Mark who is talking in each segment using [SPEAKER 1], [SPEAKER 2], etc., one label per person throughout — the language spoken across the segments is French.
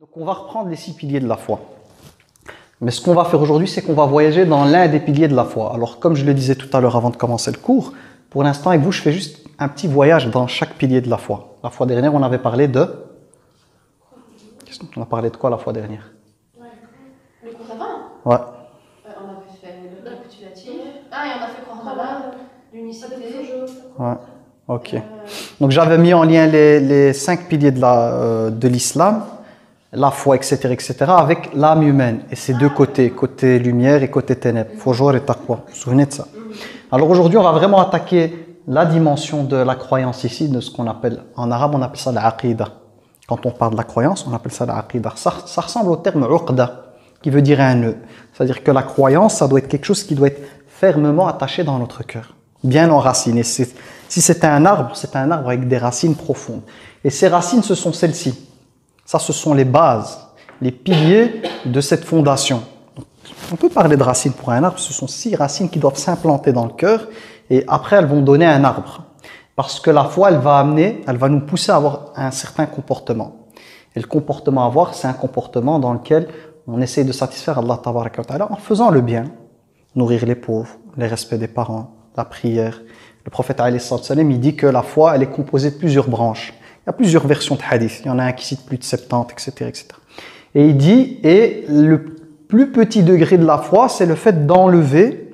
[SPEAKER 1] Donc on va reprendre les 6 piliers de la foi. Mais ce qu'on va faire aujourd'hui, c'est qu'on va voyager dans l'un des piliers de la foi. Alors comme je le disais tout à l'heure avant de commencer le cours, pour l'instant avec vous, je fais juste un petit voyage dans chaque pilier de la foi. La fois dernière, on avait parlé de... On a parlé de quoi la fois dernière?
[SPEAKER 2] Le cours d'avant.
[SPEAKER 1] Ouais.
[SPEAKER 2] On avait fait le récapitulatif. Ah, et on a fait croire là, l'unicité.
[SPEAKER 1] Ouais. Ok. Donc j'avais mis en lien les 5 piliers de l'islam, la foi, etc., etc., avec l'âme humaine et ses deux côtés, côté lumière et côté ténèbres, fujur et taqwa. Vous vous souvenez de ça? Alors aujourd'hui, on va vraiment attaquer la dimension de la croyance ici, de ce qu'on appelle, en arabe, on appelle ça l'aqidah. Quand on parle de la croyance, on appelle ça l'aqidah. Ça ressemble au terme uqda, qui veut dire un nœud. C'est-à-dire que la croyance, ça doit être quelque chose qui doit être fermement attaché dans notre cœur, bien enraciné. Si c'était un arbre avec des racines profondes. Et ces racines, ce sont celles-ci. Ça, ce sont les bases, les piliers de cette fondation. Donc, on peut parler de racines pour un arbre. Ce sont 6 racines qui doivent s'implanter dans le cœur et après, elles vont donner un arbre. Parce que la foi, elle va nous pousser à avoir un certain comportement. Et le comportement à avoir, c'est un comportement dans lequel on essaye de satisfaire Allah Tabaraka wa Ta'ala en faisant le bien. Nourrir les pauvres, les respects des parents, la prière. Le prophète alayhi salam, il dit que la foi, elle est composée de plusieurs branches. Il y a plusieurs versions de hadith. Il y en a un qui cite plus de 70, etc., etc. Et il dit, et le plus petit degré de la foi, c'est le fait d'enlever,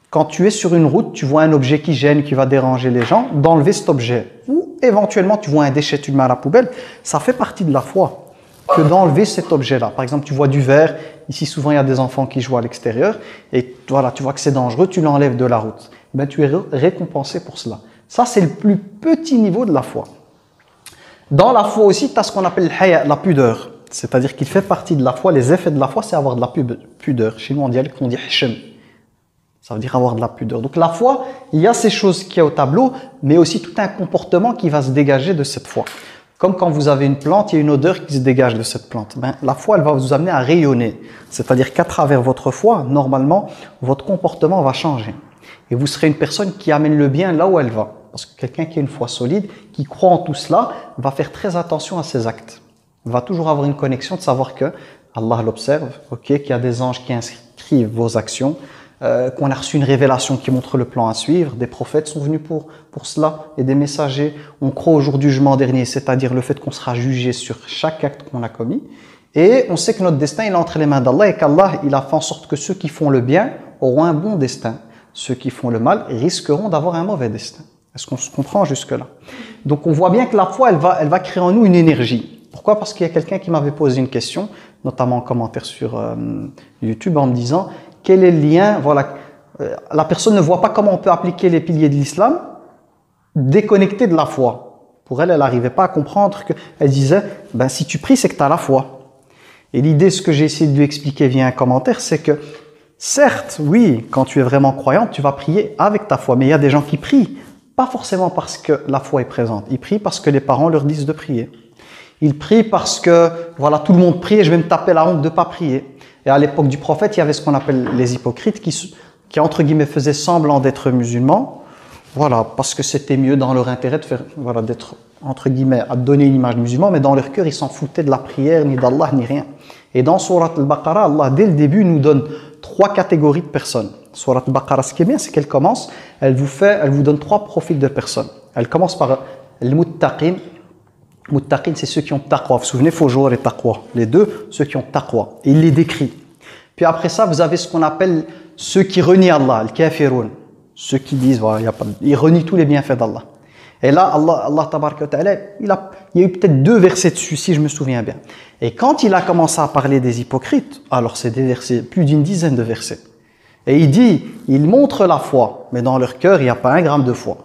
[SPEAKER 1] quand tu es sur une route, tu vois un objet qui gêne, qui va déranger les gens, d'enlever cet objet. Ou éventuellement, tu vois un déchet, tu le mets à la poubelle. Ça fait partie de la foi que d'enlever cet objet-là. Par exemple, tu vois du verre. Ici, souvent, il y a des enfants qui jouent à l'extérieur. Et voilà, tu vois que c'est dangereux, tu l'enlèves de la route. Ben, tu es récompensé pour cela. Ça, c'est le plus petit niveau de la foi. Dans la foi aussi, tu as ce qu'on appelle la pudeur. C'est-à-dire qu'il fait partie de la foi. Les effets de la foi, c'est avoir de la pudeur. Chez nous, en dialecte, on dit hichem. Ça veut dire avoir de la pudeur. Donc la foi, il y a ces choses qu'il y a au tableau, mais aussi tout un comportement qui va se dégager de cette foi. Comme quand vous avez une plante, il y a une odeur qui se dégage de cette plante. Ben, la foi, elle va vous amener à rayonner. C'est-à-dire qu'à travers votre foi, normalement, votre comportement va changer. Et vous serez une personne qui amène le bien là où elle va. Parce que quelqu'un qui a une foi solide, qui croit en tout cela, va faire très attention à ses actes. Il va toujours avoir une connexion de savoir que Allah l'observe, qu'il y a des anges qui inscrivent vos actions, qu'on a reçu une révélation qui montre le plan à suivre. Des prophètes sont venus pour cela et des messagers. On croit au jour du jugement dernier, c'est-à-dire le fait qu'on sera jugé sur chaque acte qu'on a commis. Et on sait que notre destin il est entre les mains d'Allah et qu'Allah il a fait en sorte que ceux qui font le bien auront un bon destin. Ceux qui font le mal risqueront d'avoir un mauvais destin. Est-ce qu'on se comprend jusque-là? Donc on voit bien que la foi, elle va créer en nous une énergie. Pourquoi? Parce qu'il y a quelqu'un qui m'avait posé une question, notamment en commentaire sur YouTube, en me disant quel est le lien, voilà, la personne ne voit pas comment on peut appliquer les piliers de l'islam déconnecté de la foi. Pour elle, elle n'arrivait pas à comprendre que, elle disait, ben si tu pries, c'est que tu as la foi. Et l'idée, ce que j'ai essayé de lui expliquer via un commentaire, c'est que certes, oui, quand tu es vraiment croyant, tu vas prier avec ta foi, mais il y a des gens qui prient pas forcément parce que la foi est présente. Ils prient parce que les parents leur disent de prier. Ils prient parce que, voilà, tout le monde prie et je vais me taper la honte de ne pas prier. Et à l'époque du prophète, il y avait ce qu'on appelle les hypocrites qui entre guillemets, faisaient semblant d'être musulmans. Voilà, parce que c'était mieux dans leur intérêt de faire, voilà, d'être, entre guillemets, à donner une image de musulman, mais dans leur cœur, ils s'en foutaient de la prière, ni d'Allah, ni rien. Et dans Surat al-Baqarah, Allah, dès le début, nous donne 3 catégories de personnes. Surat al-Baqarah, ce qui est bien, c'est qu'elle commence, elle vous donne 3 profils de personnes. Elle commence par al-muttaqin. Muttaqin, c'est ceux qui ont taqwa. Vous vous souvenez, fujur et taqwa. Les deux, ceux qui ont taqwa. Et il les décrit. Puis après ça, vous avez ce qu'on appelle ceux qui renient Allah, al-kafirun. Ceux qui disent, voilà, ils renient tous les bienfaits d'Allah. Et là, Allah tabaraka wa ta'ala, il y a eu peut-être 2 versets dessus, si je me souviens bien. Et quand il a commencé à parler des hypocrites, alors c'est des versets, plus d'une dizaine de versets. Et il dit, ils montrent la foi, mais dans leur cœur, il n'y a pas un gramme de foi.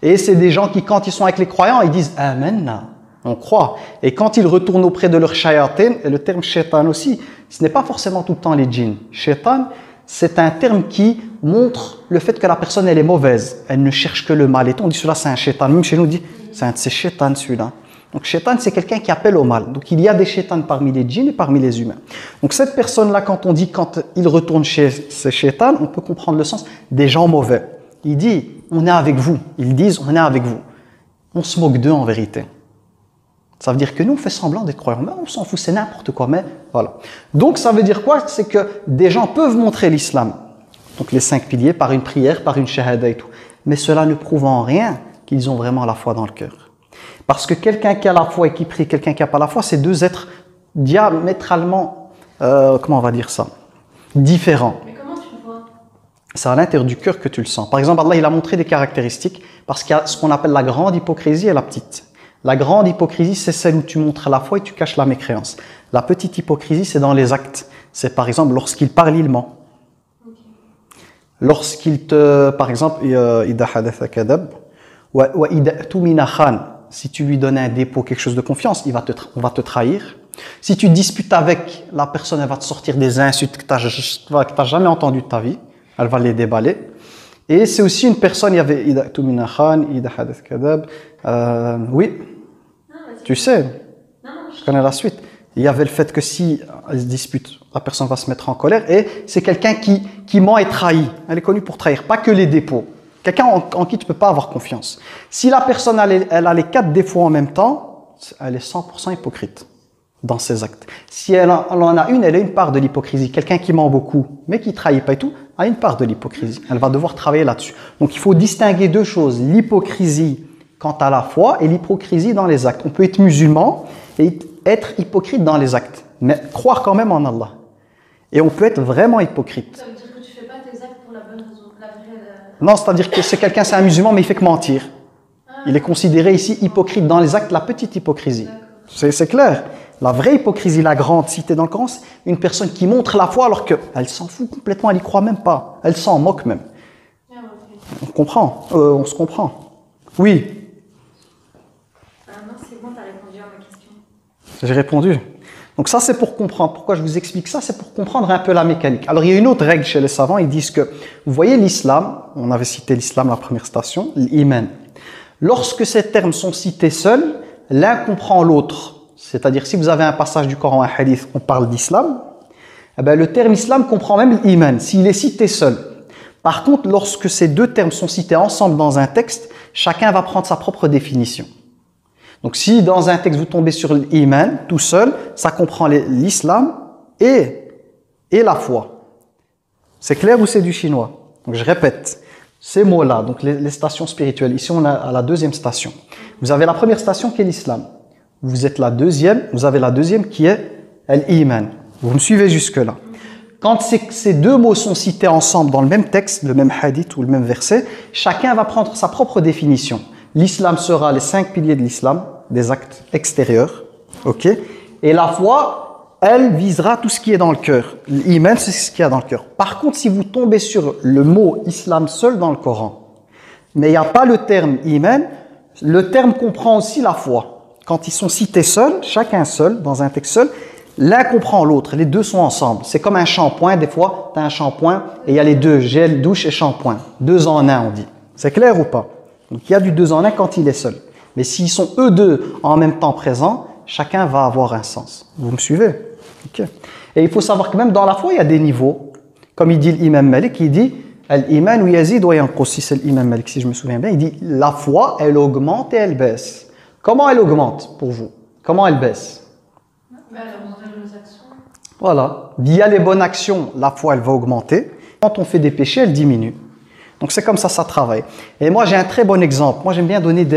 [SPEAKER 1] Et c'est des gens qui, quand ils sont avec les croyants, ils disent « Amen », on croit. Et quand ils retournent auprès de leur shayatin, et le terme shaitan aussi, ce n'est pas forcément tout le temps les djinns. Shaitan, c'est un terme qui montre le fait que la personne, elle est mauvaise. Elle ne cherche que le mal. Et on dit cela, c'est un shaitan. Même chez nous, on dit, c'est un de ces shaitans, celui-là. Donc, shaitan, c'est quelqu'un qui appelle au mal. Donc, il y a des shaitans parmi les djinns et parmi les humains. Donc, cette personne-là, quand on dit, quand il retourne chez ces shaitans, on peut comprendre le sens des gens mauvais. Il dit, on est avec vous. Ils disent, on est avec vous. On se moque d'eux en vérité. Ça veut dire que nous, on fait semblant d'être croyants. Mais on s'en fout, c'est n'importe quoi. Mais voilà. Donc, ça veut dire quoi? C'est que des gens peuvent montrer l'islam. Donc, les 5 piliers, par une prière, par une shahada et tout. Mais cela ne prouve en rien qu'ils ont vraiment la foi dans le cœur. Parce que quelqu'un qui a la foi et qui prie, quelqu'un qui n'a pas la foi, c'est deux êtres diamétralement, comment on va dire ça, différents.
[SPEAKER 2] Mais comment tu le vois?
[SPEAKER 1] C'est à l'intérieur du cœur que tu le sens. Par exemple, Allah, il a montré des caractéristiques parce qu'il y a ce qu'on appelle la grande hypocrisie et la petite. La grande hypocrisie, c'est celle où tu montres la foi et tu caches la mécréance. La petite hypocrisie, c'est dans les actes. C'est par exemple lorsqu'il parle, il ment.
[SPEAKER 2] Okay.
[SPEAKER 1] Lorsqu'il te, par exemple, ida hadatha kadab, wa ida tumina khan. Si tu lui donnes un dépôt, quelque chose de confiance, on va te trahir. Si tu disputes avec la personne, elle va te sortir des insultes que tu n'as jamais entendues de ta vie. Elle va les déballer. Et c'est aussi une personne, il y avait ida tumina khan, ida hadatha kadab. Oui, tu sais, je connais la suite. Il y avait le fait que si elle se dispute, la personne va se mettre en colère. Et c'est quelqu'un qui ment et trahit. Elle est connue pour trahir, pas que les dépôts. Quelqu'un en qui tu ne peux pas avoir confiance. Si la personne elle a les 4 défauts en même temps, elle est 100% hypocrite dans ses actes. Si elle en a une, elle a une part de l'hypocrisie. Quelqu'un qui ment beaucoup, mais qui ne trahit pas et tout, a une part de l'hypocrisie. Elle va devoir travailler là-dessus. Donc il faut distinguer deux choses. L'hypocrisie quant à la foi et l'hypocrisie dans les actes. On peut être musulman et être hypocrite dans les actes, mais croire quand même en Allah. Et on peut être vraiment hypocrite.
[SPEAKER 2] Ça veut dire que tu ne fais pas tes actes pour la bonne raison, la vraie...
[SPEAKER 1] Non, c'est-à-dire que c'est quelqu'un, c'est un musulman, mais il fait que mentir. Il est considéré ici hypocrite dans les actes, la petite hypocrisie. C'est clair. La vraie hypocrisie, la grande, citée dans le Coran, c'est une personne qui montre la foi alors qu'elle s'en fout complètement, elle n'y croit même pas. Elle s'en moque même. On comprend, on se comprend. Oui.
[SPEAKER 2] Non, c'est bon, tu as répondu à ma question.
[SPEAKER 1] J'ai répondu. Donc ça, c'est pour comprendre. Pourquoi je vous explique ça? C'est pour comprendre un peu la mécanique. Alors, il y a une autre règle chez les savants. Ils disent que, vous voyez l'islam, on avait cité l'islam, la première station, l'iman. Lorsque ces termes sont cités seuls, l'un comprend l'autre. C'est-à-dire, si vous avez un passage du Coran, un hadith, on parle d'islam, eh bien, le terme islam comprend même l'iman, s'il est cité seul. Par contre, lorsque ces deux termes sont cités ensemble dans un texte, chacun va prendre sa propre définition. Donc, si dans un texte vous tombez sur l'iman, tout seul, ça comprend l'islam et la foi. C'est clair ou c'est du chinois? Donc, je répète, ces mots-là, donc les stations spirituelles, ici on est à la deuxième station. Vous avez la première station qui est l'islam. Vous êtes la deuxième, vous avez la deuxième qui est l'iman. Vous me suivez jusque-là. Quand ces deux mots sont cités ensemble dans le même texte, le même hadith ou le même verset, chacun va prendre sa propre définition. L'islam sera les 5 piliers de l'islam, des actes extérieurs, ok? Et la foi, elle visera tout ce qui est dans le cœur. L'iman, c'est ce qu'il y a dans le cœur. Par contre, si vous tombez sur le mot islam seul dans le Coran, mais il n'y a pas le terme iman, le terme comprend aussi la foi. Quand ils sont cités seuls, chacun seul, dans un texte seul, l'un comprend l'autre, les deux sont ensemble. C'est comme un shampoing, des fois, tu as un shampoing et il y a les deux, gel, douche et shampoing. 2 en 1, on dit. C'est clair ou pas? Donc il y a du 2 en 1 quand il est seul. Mais s'ils sont eux deux en même temps présents, chacun va avoir un sens. Vous me suivez? Okay. Et il faut savoir que même dans la foi, il y a des niveaux. Comme il dit l'imam Malik, il dit « Al-iman ou yazid wa yanqus » si c'est l'imam Malik, si je me souviens bien, il dit « La foi, elle augmente et elle baisse ». Comment elle augmente pour vous? Comment elle baisse? Voilà. Via les bonnes actions, la foi, elle va augmenter. Quand on fait des péchés, elle diminue. Donc c'est comme ça travaille. Et moi, j'ai un très bon exemple. Moi, j'aime bien donner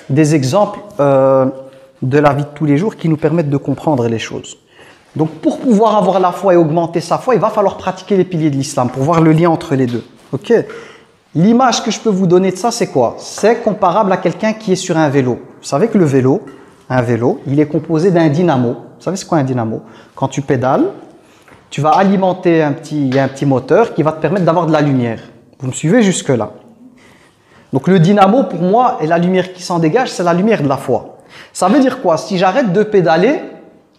[SPEAKER 1] des exemples de la vie de tous les jours qui nous permettent de comprendre les choses. Donc pour pouvoir avoir la foi et augmenter sa foi, il va falloir pratiquer les piliers de l'islam pour voir le lien entre les deux. Ok? L'image que je peux vous donner de ça, c'est quoi? C'est comparable à quelqu'un qui est sur un vélo. Vous savez que le vélo, un vélo, il est composé d'un dynamo. Vous savez c'est quoi un dynamo? Quand tu pédales, tu vas alimenter il y a un petit moteur qui va te permettre d'avoir de la lumière. Vous me suivez jusque-là? Donc le dynamo, pour moi, et la lumière qui s'en dégage, c'est la lumière de la foi. Ça veut dire quoi? Si j'arrête de pédaler,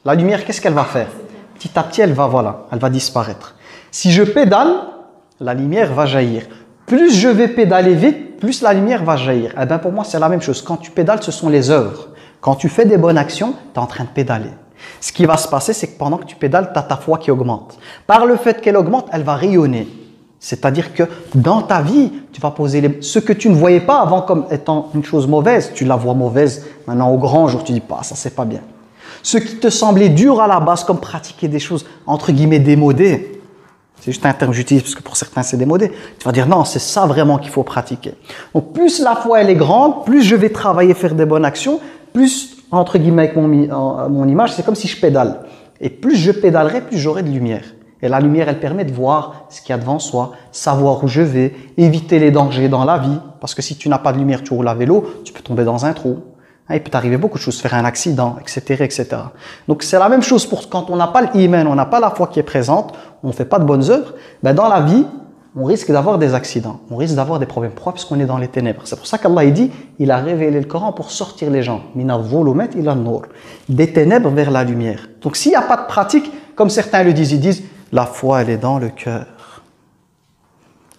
[SPEAKER 1] la lumière, qu'est-ce qu'elle va faire? Petit à petit, elle va disparaître. Si je pédale, la lumière va jaillir. Plus je vais pédaler vite, plus la lumière va jaillir. Eh bien, pour moi, c'est la même chose. Quand tu pédales, ce sont les œuvres. Quand tu fais des bonnes actions, tu es en train de pédaler. Ce qui va se passer, c'est que pendant que tu pédales, tu as ta foi qui augmente. Par le fait qu'elle augmente, elle va rayonner. C'est-à-dire que dans ta vie, tu vas poser ce que tu ne voyais pas avant comme étant une chose mauvaise, tu la vois mauvaise maintenant au grand jour, tu dis pas, ça c'est pas bien. Ce qui te semblait dur à la base, comme pratiquer des choses entre guillemets démodées, c'est juste un terme que j'utilise parce que pour certains c'est démodé, tu vas dire non, c'est ça vraiment qu'il faut pratiquer. Donc plus la foi elle est grande, plus je vais travailler, faire des bonnes actions, plus entre guillemets avec mon image, c'est comme si je pédale. Et plus je pédalerai, plus j'aurai de lumière. Et la lumière, elle permet de voir ce qu'il y a devant soi, savoir où je vais, éviter les dangers dans la vie. Parce que si tu n'as pas de lumière, tu roules à vélo, tu peux tomber dans un trou. Il peut t'arriver beaucoup de choses, faire un accident, etc., etc. Donc c'est la même chose pour quand on n'a pas l'iman, on n'a pas la foi qui est présente, on ne fait pas de bonnes œuvres. Ben dans la vie, on risque d'avoir des accidents, on risque d'avoir des problèmes. Pourquoi? Parce qu'on est dans les ténèbres. C'est pour ça qu'Allah dit, il a révélé le Coran pour sortir les gens. Mina dhulumat ila an-nur. Des ténèbres vers la lumière. Donc s'il n'y a pas de pratique, comme certains le disent, ils disent, la foi, elle est dans le cœur.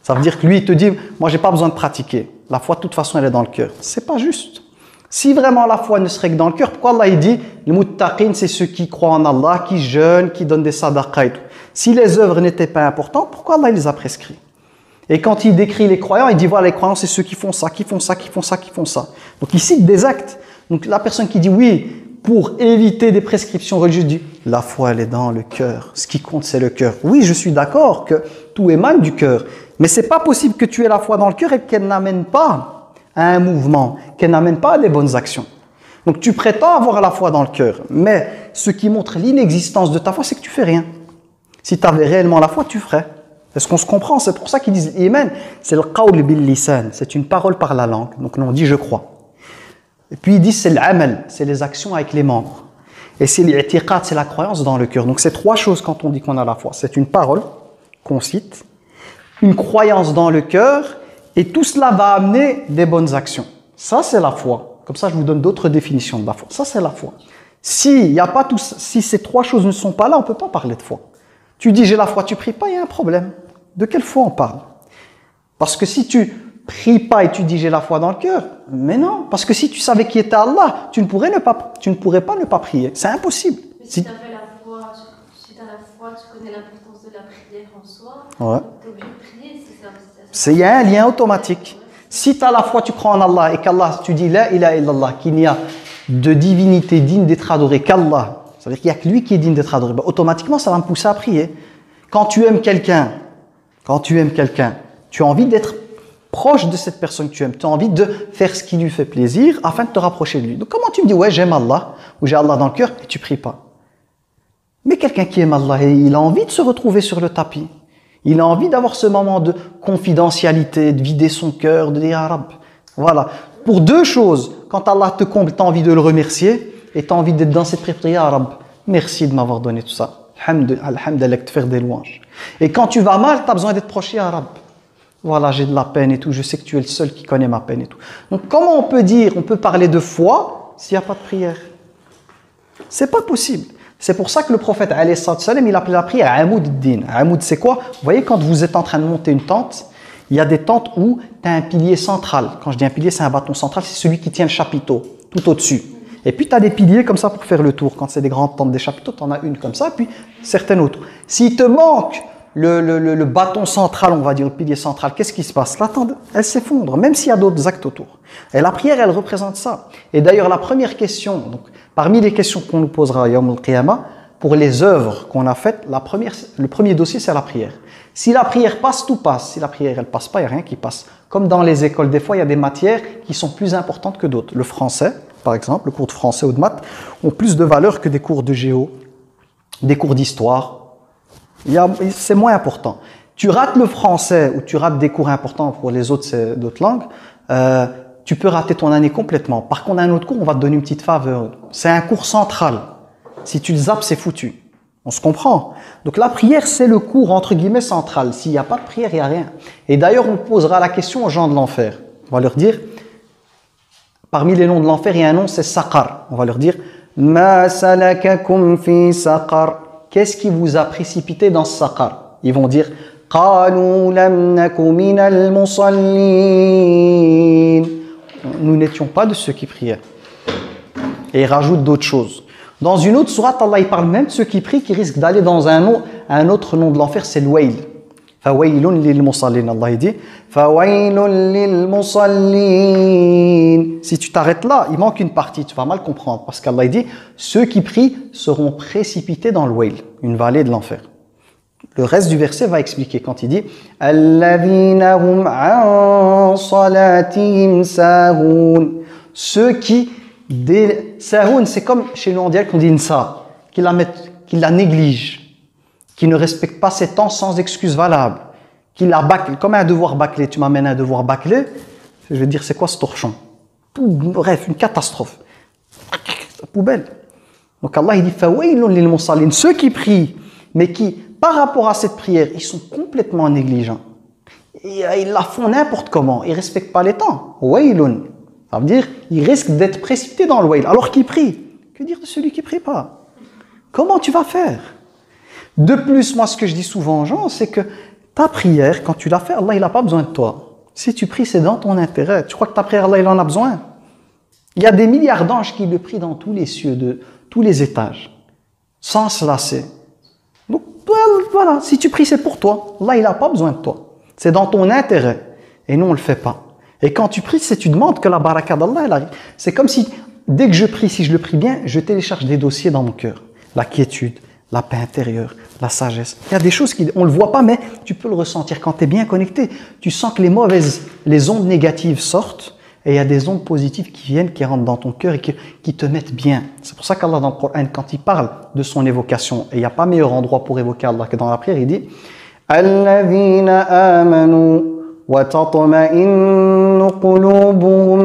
[SPEAKER 1] Ça veut dire que lui, il te dit, moi, j'ai pas besoin de pratiquer. La foi, de toute façon, elle est dans le cœur. C'est pas juste. Si vraiment la foi ne serait que dans le cœur, pourquoi Allah il dit, les muttaqin, c'est ceux qui croient en Allah, qui jeûnent, qui donnent des sadaqas et tout. Si les œuvres n'étaient pas importantes, pourquoi Allah il les a prescrits? Et quand il décrit les croyants, il dit, voilà, les croyants, c'est ceux qui font ça, qui font ça, qui font ça, qui font ça. Donc il cite des actes. Donc la personne qui dit oui, pour éviter des prescriptions religieuses, dit la foi, elle est dans le cœur. Ce qui compte, c'est le cœur. Oui, je suis d'accord que tout émane du cœur. Mais ce n'est pas possible que tu aies la foi dans le cœur et qu'elle n'amène pas à un mouvement, qu'elle n'amène pas à des bonnes actions. Donc tu prétends avoir la foi dans le cœur. Mais ce qui montre l'inexistence de ta foi, c'est que tu fais rien. Si tu avais réellement la foi, tu ferais. Est-ce qu'on se comprend? C'est pour ça qu'ils disent l'iman, c'est le qawl bil lisan, c'est une parole par la langue. Donc nous on dit je crois. Et puis ils disent c'est l'amal, c'est les actions avec les membres. Et c'est l'i'tiqad, c'est la croyance dans le cœur. Donc c'est trois choses quand on dit qu'on a la foi. C'est une parole qu'on cite, une croyance dans le cœur, et tout cela va amener des bonnes actions. Ça c'est la foi. Comme ça je vous donne d'autres définitions de la foi. Ça c'est la foi. Si ces trois choses ne sont pas là, on ne peut pas parler de foi. Tu dis j'ai la foi, tu pries pas, il y a un problème. De quelle foi on parle? Parce que si tu pries pas et tu dis j'ai la foi dans le cœur, mais non, parce que si tu savais qui était Allah, tu ne pourrais pas ne pas prier. C'est impossible.
[SPEAKER 2] Mais si tu as la foi, si tu as la foi, tu connais l'importance de la prière en soi,
[SPEAKER 1] ouais.
[SPEAKER 2] Tu es obligé de prier. C'est
[SPEAKER 1] il y a un lien automatique. Si tu as la foi, tu crois en Allah et qu'Allah, tu dis la ilaha illallah, qu'il n'y a de divinité digne d'être adorée qu'Allah, ça veut dire qu'il n'y a que lui qui est digne d'être adoré. Ben, automatiquement, ça va me pousser à prier. Quand tu aimes quelqu'un, tu as envie d'être proche de cette personne que tu aimes. Tu as envie de faire ce qui lui fait plaisir afin de te rapprocher de lui. Donc comment tu me dis, ouais, j'aime Allah, ou j'ai Allah dans le cœur, et tu pries pas? Mais quelqu'un qui aime Allah, il a envie de se retrouver sur le tapis. Il a envie d'avoir ce moment de confidentialité, de vider son cœur, de dire, Rab. Voilà. Pour deux choses, quand Allah te comble, tu as envie de le remercier, et tu as envie d'être dans cette prière, Rab, merci de m'avoir donné tout ça. Alhamdulillah, de faire des louanges. Et quand tu vas mal, tu as besoin d'être proche, ya Rab. Voilà, j'ai de la peine et tout, je sais que tu es le seul qui connaît ma peine et tout. Donc comment on peut parler de foi s'il n'y a pas de prière? C'est pas possible. C'est pour ça que le prophète, alayhi salam, il appelait la prière Amoud ad-Din. Amoud, c'est quoi? Vous voyez, quand vous êtes en train de monter une tente, il y a des tentes où tu as un pilier central. Quand je dis un pilier, c'est un bâton central, c'est celui qui tient le chapiteau, tout au-dessus. Et puis tu as des piliers comme ça pour faire le tour. Quand c'est des grandes tentes des chapiteaux, tu en as une comme ça, puis certaines autres. S'il te manque le bâton central, on va dire le pilier central, qu'est-ce qui se passe? La tente, elle s'effondre, même s'il y a d'autres actes autour. Et la prière, elle représente ça. Et d'ailleurs, la première question, donc, parmi les questions qu'on nous posera Yawm al-Qiyamah, pour les œuvres qu'on a faites, le premier dossier, c'est la prière. Si la prière passe, tout passe. Si la prière, elle passe pas, il n'y a rien qui passe. Comme dans les écoles, des fois, il y a des matières qui sont plus importantes que d'autres. Le français, par exemple, le cours de français ou de maths, ont plus de valeur que des cours de géo, des cours d'histoire. C'est moins important. Tu rates le français ou tu rates des cours importants pour les d'autres langues, tu peux rater ton année complètement. Par contre, un autre cours, on va te donner une petite faveur. C'est un cours central. Si tu le zappes, c'est foutu. On se comprend. Donc la prière, c'est le cours entre guillemets central. S'il n'y a pas de prière, il n'y a rien. Et d'ailleurs, on posera la question aux gens de l'enfer. On va leur dire, parmi les noms de l'enfer, il y a un nom, c'est Saqar. On va leur dire, Ma salakakum fi Saqar. Qu'est-ce qui vous a précipité dans ce Saqar? Ils vont dire, Qalu lam naku minal musallin. Nous n'étions pas de ceux qui priaient. Et ils rajoutent d'autres choses. Dans une autre sourate, Allah il parle même de ceux qui prient, qui risquent d'aller dans un autre nom de l'enfer, c'est l'Wail. فَوَيْلٌ لِلْمُصَلِّينَ. Allah dit فَوَيْلٌ لِلْمُصَلِّينَ. Si tu t'arrêtes là, il manque une partie, tu vas mal comprendre. Parce qu'Allah dit ceux qui prient seront précipités dans le Wail, une vallée de l'enfer. Le reste du verset va expliquer quand il dit الَّذِينَ هُمْ عَنْ صَلَاتِهِمْ سَاهُونَ. Ceux qui Sahoun, c'est comme chez nous on dirait qu'on dit Nsa, qui la néglige, qui ne respecte pas ses temps sans excuse valable, qui la bâcle, comme un devoir bâclé. Tu m'amènes un devoir bâclé, je vais dire c'est quoi ce torchon? Bref, une catastrophe. Poubelle. Donc Allah il dit Fawailun lil musallin, ceux qui prient, mais qui, par rapport à cette prière, ils sont complètement négligents. Ils la font n'importe comment, ils ne respectent pas les temps. Wailun. Ça veut dire, ils risquent d'être précipités dans le wail, alors qu'ils prient. Que dire de celui qui ne prie pas? Comment tu vas faire? De plus, moi, ce que je dis souvent aux gens, c'est que ta prière, quand tu la fais, Allah, il n'a pas besoin de toi. Si tu pries, c'est dans ton intérêt. Tu crois que ta prière, Allah, il en a besoin? Il y a des milliards d'anges qui le prient dans tous les cieux, de tous les étages, sans se lasser. Donc, voilà, si tu pries, c'est pour toi. Allah, il n'a pas besoin de toi. C'est dans ton intérêt. Et nous, on ne le fait pas. Et quand tu pries, tu demandes que la baraka d'Allah, elle arrive. C'est comme si, dès que je prie, si je le prie bien, je télécharge des dossiers dans mon cœur. La quiétude, la paix intérieure, la sagesse. Il y a des choses on ne le voit pas, mais tu peux le ressentir. Quand tu es bien connecté, tu sens que les ondes négatives sortent et il y a des ondes positives qui viennent, qui rentrent dans ton cœur et qui te mettent bien. C'est pour ça qu'Allah, dans le Coran, quand il parle de son évocation, et il n'y a pas meilleur endroit pour évoquer Allah que dans la prière, il dit « Alladhina amanu » وَتَطْمَئِنُّ قُلُوبُهُمْ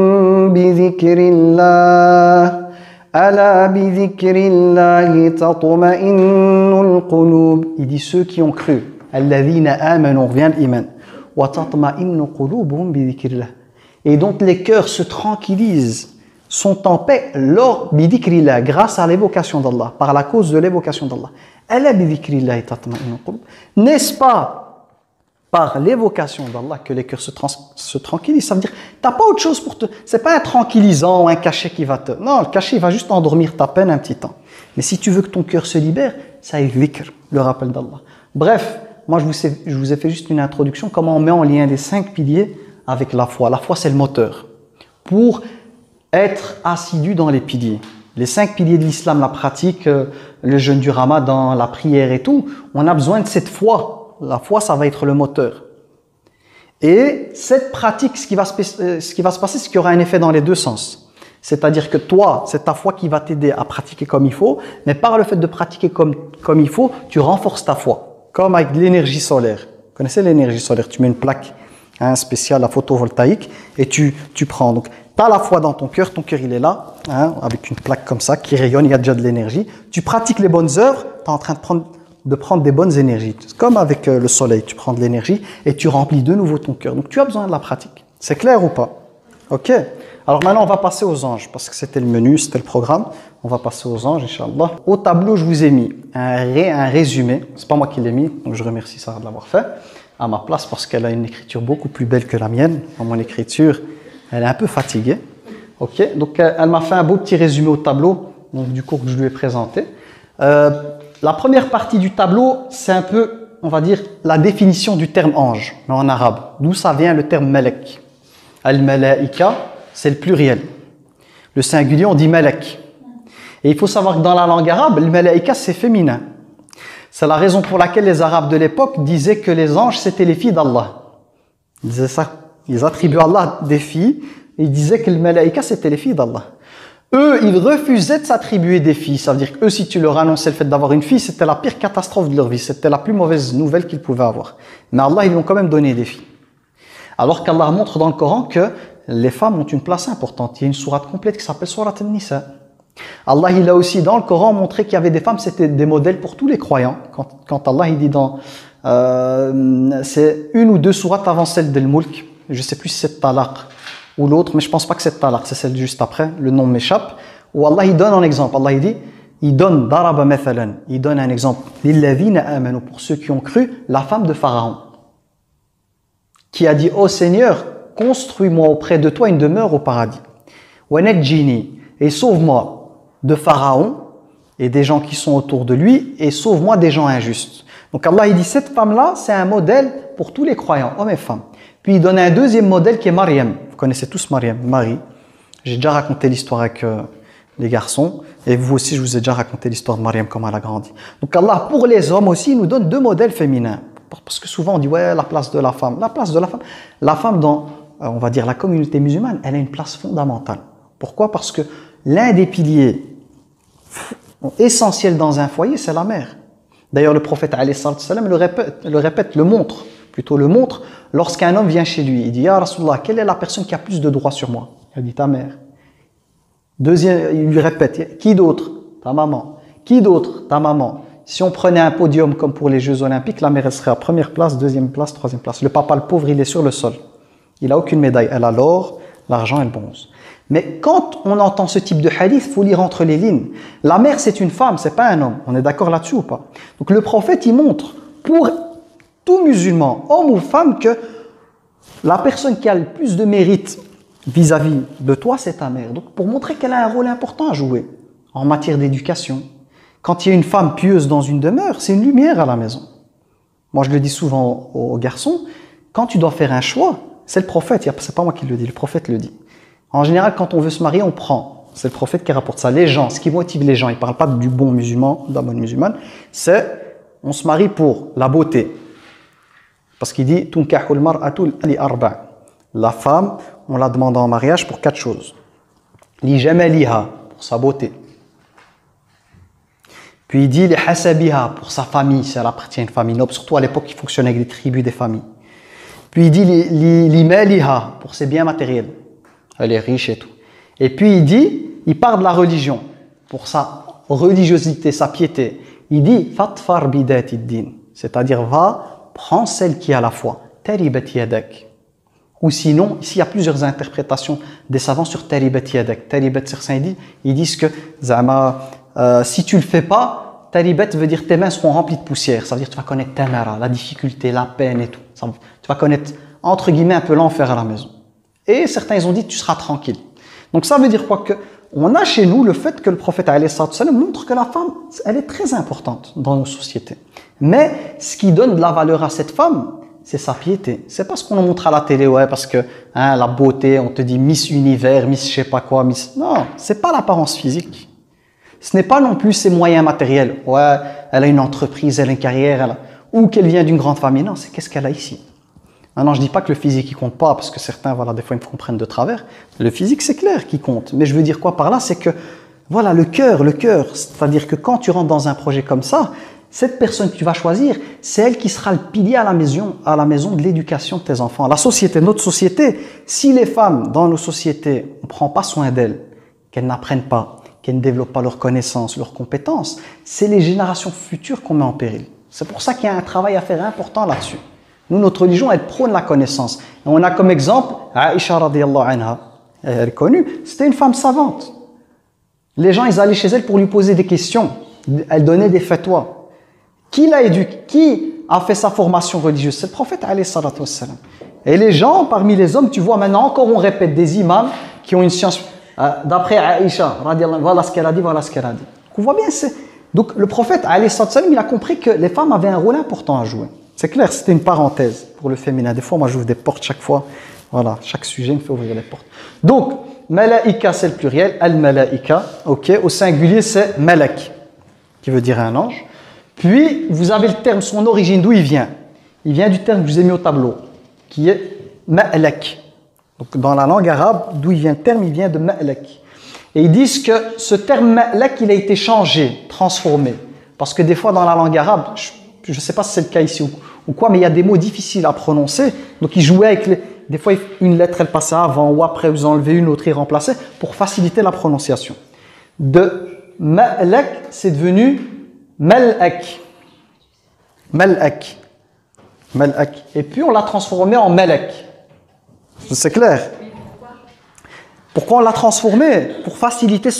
[SPEAKER 1] بِذِكْرِ اللَّهِ أَلَا بِذِكْرِ اللَّهِ تَطْمَئِنُّ الْقُلُوبِ. Il dit ceux qui ont cru. الَّذِينَ آمَنُوا, on revient à l'iman. وَتَطْمَئِنُّ قُلُوبُهُمْ بِذِكْرِ اللَّهِ. Et donc les cœurs se tranquillisent, sont en paix بِذِكْرِ اللَّهِ, grâce à l'évocation d'Allah, par la cause de l'évocation d'Allah. أَلَا بِذِكْرِ اللَّهِ تَطْمَئِنُّ الْقُلُوبِ. N'est-ce pas par l'évocation d'Allah que les cœurs se tranquillisent? Ça veut dire, tu n'as pas autre chose pour te... C'est pas un tranquillisant ou un cachet qui va te... Non, le cachet, il va juste endormir ta peine un petit temps. Mais si tu veux que ton cœur se libère, ça est dhikr, le rappel d'Allah. Bref, moi je vous ai fait juste une introduction, comment on met en lien les 5 piliers avec la foi. La foi, c'est le moteur. Pour être assidu dans les piliers. Les 5 piliers de l'islam, la pratique, le jeûne du ramadan, la prière et tout, on a besoin de cette foi. La foi, ça va être le moteur. Et cette pratique, ce qui va se passer, c'est qu'il y aura un effet dans les deux sens. C'est-à-dire que toi, c'est ta foi qui va t'aider à pratiquer comme il faut, mais par le fait de pratiquer comme il faut, tu renforces ta foi. Comme avec l'énergie solaire. Vous connaissez l'énergie solaire? Tu mets une plaque spéciale, la photovoltaïque, et tu prends. Donc, tu as la foi dans ton cœur il est là, avec une plaque comme ça, qui rayonne, il y a déjà de l'énergie. Tu pratiques les bonnes œuvres, tu es en train de prendre des bonnes énergies. Comme avec le soleil, tu prends de l'énergie et tu remplis de nouveau ton cœur. Donc tu as besoin de la pratique. C'est clair ou pas? Ok. Alors maintenant, on va passer aux anges, parce que c'était le menu, c'était le programme. On va passer aux anges, Inch'Allah. Au tableau, je vous ai mis un résumé. C'est pas moi qui l'ai mis, donc je remercie Sarah de l'avoir fait à ma place, parce qu'elle a une écriture beaucoup plus belle que la mienne. Dans mon écriture, elle est un peu fatiguée. Ok. Donc elle m'a fait un beau petit résumé au tableau, donc, du cours que je lui ai présenté. La première partie du tableau, c'est un peu, on va dire, la définition du terme ange, mais en arabe. D'où ça vient le terme malak. Al-malaika, c'est le pluriel. Le singulier, on dit malak. Et il faut savoir que dans la langue arabe, le malaika, c'est féminin. C'est la raison pour laquelle les Arabes de l'époque disaient que les anges, c'était les filles d'Allah. Ils disaient ça. Ils attribuaient à Allah des filles, et ils disaient que le malaika, c'était les filles d'Allah. Eux, ils refusaient de s'attribuer des filles. Ça veut dire qu'eux, si tu leur annonçais le fait d'avoir une fille, c'était la pire catastrophe de leur vie. C'était la plus mauvaise nouvelle qu'ils pouvaient avoir. Mais Allah, ils lui ont quand même donné des filles. Alors qu'Allah montre dans le Coran que les femmes ont une place importante. Il y a une sourate complète qui s'appelle Sourate An-Nisa. Allah, il a aussi dans le Coran montré qu'il y avait des femmes, c'était des modèles pour tous les croyants. Quand Allah, il dit dans... c'est une ou deux sourates avant celle d'Al-Mulk. Je ne sais plus si c'est Talaq ou l'autre, mais je ne pense pas que c'est Talaq, c'est celle juste après, le nom m'échappe, où Allah il donne un exemple. Allah il dit, il donne daraba mathalan, il donne un exemple, lilladhina amanu, pour ceux qui ont cru, la femme de Pharaon, qui a dit, ô Seigneur, construis-moi auprès de toi une demeure au paradis, wa najjini, et sauve-moi de Pharaon et des gens qui sont autour de lui, et sauve-moi des gens injustes. Donc Allah il dit cette femme-là, c'est un modèle pour tous les croyants, hommes et femmes. Puis il donne un deuxième modèle qui est Mariam. Vous connaissez tous Mariam, Marie. J'ai déjà raconté l'histoire avec les garçons. Et vous aussi, je vous ai déjà raconté l'histoire de Mariam, comment elle a grandi. Donc Allah, pour les hommes aussi, il nous donne deux modèles féminins. Parce que souvent on dit, ouais, la place de la femme. La femme dans, on va dire, la communauté musulmane, elle a une place fondamentale. Pourquoi? Parce que l'un des piliers essentiels dans un foyer, c'est la mère. D'ailleurs, le prophète alayhi salam le montre, lorsqu'un homme vient chez lui. Il dit, Ya Rasulallah, quelle est la personne qui a plus de droits sur moi? Il dit, ta mère. Deuxième, il lui répète, qui d'autre? Ta maman. Qui d'autre? Ta maman. Si on prenait un podium comme pour les Jeux Olympiques, la mère elle serait à première place, deuxième place, troisième place. Le papa, le pauvre, il est sur le sol. Il n'a aucune médaille. Elle a l'or, l'argent et le bronze. Mais quand on entend ce type de hadith, il faut lire entre les lignes. La mère, c'est une femme, c'est pas un homme. On est d'accord là-dessus ou pas? Donc le prophète, il montre pour tout musulman, homme ou femme, que la personne qui a le plus de mérite vis-à-vis de toi, c'est ta mère. Donc pour montrer qu'elle a un rôle important à jouer en matière d'éducation. Quand il y a une femme pieuse dans une demeure, c'est une lumière à la maison. Moi, je le dis souvent aux garçons, quand tu dois faire un choix, c'est le prophète, c'est pas moi qui le dis, le prophète le dit. En général, quand on veut se marier, on prend. C'est le prophète qui rapporte ça. Les gens, ce qui motive les gens, il ne parle pas du bon musulman, de la bonne musulmane, c'est on se marie pour la beauté. Parce qu'il dit tunkahul mar'atu li arba'. La femme, on la demande en mariage pour 4 choses. Li jamaliha, pour sa beauté. Puis il dit les hasabiha, pour sa famille, si elle appartient à une famille noble. Surtout à l'époque, il fonctionnait avec des tribus, des familles. Puis il dit li maliha, pour ses biens matériels. Elle est riche et tout. Et puis il parle de la religion, pour sa religiosité, sa piété. Il dit fatfar bidati din, c'est-à-dire va, prends celle qui a la foi. Taribat yadak. Ou sinon, ici il y a plusieurs interprétations des savants sur taribat yadak. Taribat, certains ils disent que si tu le fais pas, taribat veut dire tes mains seront remplies de poussière. Ça veut dire que tu vas connaître tamara, la difficulté, la peine et tout. Tu vas connaître entre guillemets un peu l'enfer à la maison. Et certains ils ont dit tu seras tranquille. Donc ça veut dire quoi? Que on a chez nous le fait que le prophète alayhi salam montre que la femme, elle est très importante dans nos sociétés. Mais ce qui donne de la valeur à cette femme, c'est sa piété. C'est pas ce qu'on nous montre à la télé, ouais, parce que la beauté, on te dit Miss Univers, Miss je sais pas quoi, Miss. Non, c'est pas l'apparence physique. Ce n'est pas non plus ses moyens matériels. Ouais, elle a une entreprise, elle a une carrière, ou qu'elle vient d'une grande famille. Non, c'est qu'est-ce qu'elle a ici. Maintenant, je dis pas que le physique il compte pas, parce que certains, voilà, des fois, ils me comprennent de travers. Le physique, c'est clair qu'il compte. Mais je veux dire quoi par là, c'est que, voilà, le cœur, c'est-à-dire que quand tu rentres dans un projet comme ça, cette personne que tu vas choisir, c'est elle qui sera le pilier à la maison de l'éducation de tes enfants. La société, notre société, si les femmes dans nos sociétés, on prend pas soin d'elles, qu'elles n'apprennent pas, qu'elles ne développent pas leurs connaissances, leurs compétences, c'est les générations futures qu'on met en péril. C'est pour ça qu'il y a un travail à faire important là-dessus. Nous, notre religion, elle prône la connaissance. Et on a comme exemple Aïcha radiyallahu anha. Elle est connue, c'était une femme savante. Les gens, ils allaient chez elle pour lui poser des questions. Elle donnait des fatwas. Qui l'a éduquée? Qui a fait sa formation religieuse? C'est le prophète alayhi salatu wassalam. Et les gens, parmi les hommes, tu vois maintenant encore on répète des imams qui ont une science d'après Aïcha radiyallahu anha, voilà ce qu'elle a dit, voilà ce qu'elle a dit. On voit bien, donc le prophète alayhi salatu wassalam, il a compris que les femmes avaient un rôle important à jouer. C'est clair, c'était une parenthèse pour le féminin. Des fois, moi, j'ouvre des portes chaque fois. Voilà, chaque sujet me fait ouvrir les portes. Donc, malaïka, c'est le pluriel. Al-malaïka, ok. Au singulier, c'est malak, qui veut dire un ange. Puis, vous avez le terme, son origine, d'où il vient? Il vient du terme que je vous ai mis au tableau, qui est ma'lak. Donc, dans la langue arabe, d'où il vient le terme? Il vient de ma'lak. Et ils disent que ce terme ma'lak, il a été changé, transformé. Parce que des fois, dans la langue arabe, je ne sais pas si c'est le cas ici ou quoi, mais il y a des mots difficiles à prononcer. Donc, ils jouaient avec des fois, une lettre, elle passait avant ou après, vous enlevez une autre, ils remplaçaient pour faciliter la prononciation. De ma'lak, c'est devenu mal'ak. Mal'ak. Mal'ak. Et puis, on l'a transformé en malak. C'est clair? Pourquoi on l'a transformé? Pour faciliter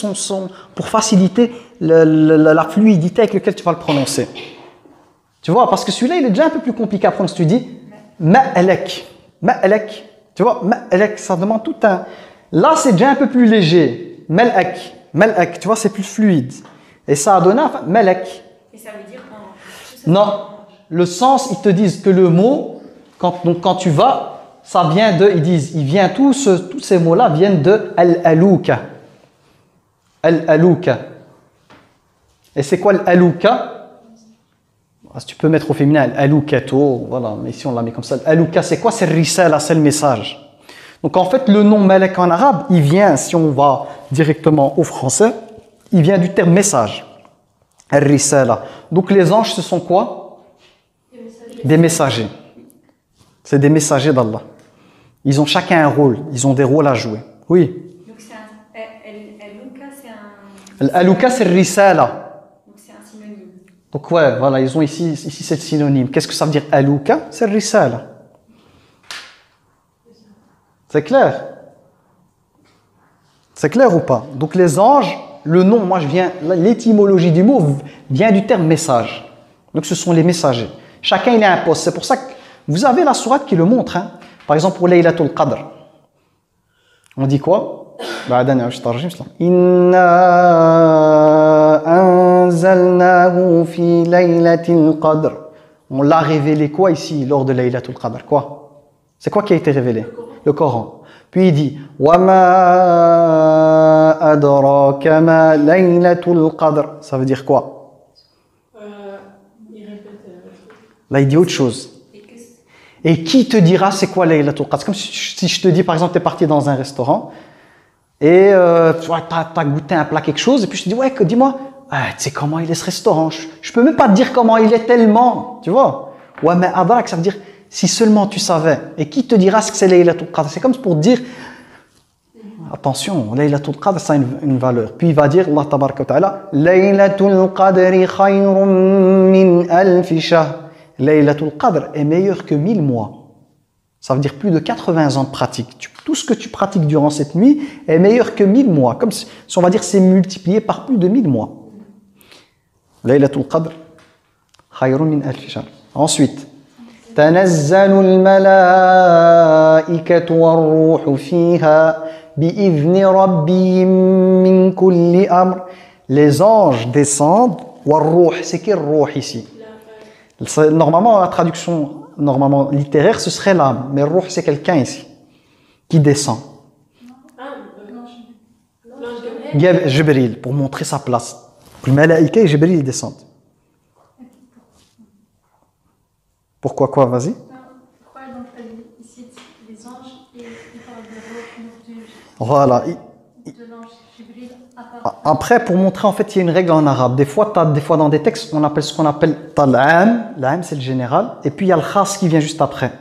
[SPEAKER 1] pour faciliter la fluidité avec laquelle tu vas le prononcer. Tu vois, parce que celui-là, il est déjà un peu plus compliqué à prendre. Si tu dis ma'alak, ma'alak, tu vois, ma'alak, ça demande tout un. Là, c'est déjà un peu plus léger. Mal'ak, mal'ak, tu vois, c'est plus fluide. Et ça a donné, enfin, malak.
[SPEAKER 2] Et ça veut dire
[SPEAKER 1] Non, le sens, ils te disent que le mot, quand tu vas, ça vient de, ils viennent, tous ces mots-là viennent de al-alouka. Al-alouka. Et c'est quoi l'alouka? Si tu peux mettre au féminin al-aloukato, voilà, mais ici on l'a mis comme ça. L'alouka, c'est quoi? C'est risala, c'est le message. Donc en fait, le nom malak en arabe, il vient, si on va directement au français, il vient du terme message. Al-risala. Donc les anges, ce sont quoi? Des messagers. C'est des messagers d'Allah. Ils ont chacun un rôle, ils ont des rôles à jouer. Oui.
[SPEAKER 3] Donc c'est al-alouka, c'est un...
[SPEAKER 1] Al-alouka, c'est le risala.
[SPEAKER 3] Donc c'est un synonyme.
[SPEAKER 1] Donc ouais, voilà, ils ont ici c'est le synonyme. Qu'est-ce que ça veut dire alouka? C'est le risala. C'est clair? C'est clair ou pas? Donc les anges, le nom, l'étymologie du mot vient du terme message. Donc ce sont les messagers. Chacun il a un poste. C'est pour ça que vous avez la sourate qui le montre. Hein. Par exemple pour Laylatul Qadr. On dit quoi? Inna anzalnahu fi laylatil qadr. On l'a révélé quoi ici lors de Laylatul Qadr? Quoi? C'est quoi qui a été révélé? Le Coran. Puis il dit wa ma adraka ma laylatul qadr. Ça veut dire quoi? Là il dit autre chose. Et qui te dira c'est quoi Laylatul Qadr? C'est comme si je te dis par exemple tu es parti dans un restaurant et tu as goûté un plat quelque chose et puis je te dis ouais dis-moi tu sais comment il est ce restaurant, je peux même pas te dire comment il est tellement, tu vois. Ouais mais adrak ça veut dire si seulement tu savais. Et qui te dira ce que c'est Laylatul Qadr? C'est comme pour dire attention, Laylatul Qadr ça a une valeur. Puis il va dire Allah tabaraka wa ta'ala Laylatul Qadri khayrun min alfi shahr. Laylatul Qadr est meilleur que 1000 mois. Ça veut dire plus de 80 ans de pratique. Tout ce que tu pratiques durant cette nuit est meilleur que 1000 mois. Comme si on va dire c'est multiplié par plus de 1000 mois. Laylatul Qadr khayrun min alfi shahr. Ensuite, tanazzalul malaikatu war-ruhu fiha bi'izni rabbihim min kulli amr. Les anges descendent. War-ruh, c'est qui le ruh ici? Normalement, la traduction littéraire, ce serait l'âme. Mais ruh, c'est quelqu'un ici qui descend. Jibril, pour montrer sa place. Le malaïka et Jibril, ils descendent. Pourquoi quoi? Vas-y.
[SPEAKER 2] Pourquoi donc ici les anges et il parle de
[SPEAKER 1] voilà.
[SPEAKER 2] l'ange Jibril à part.
[SPEAKER 1] Après, pour montrer, en fait, il y a une règle en arabe. Des fois dans des textes, on appelle ce qu'on appelle tal'am. L'am, c'est le général. Et puis, il y a le khas qui vient juste après.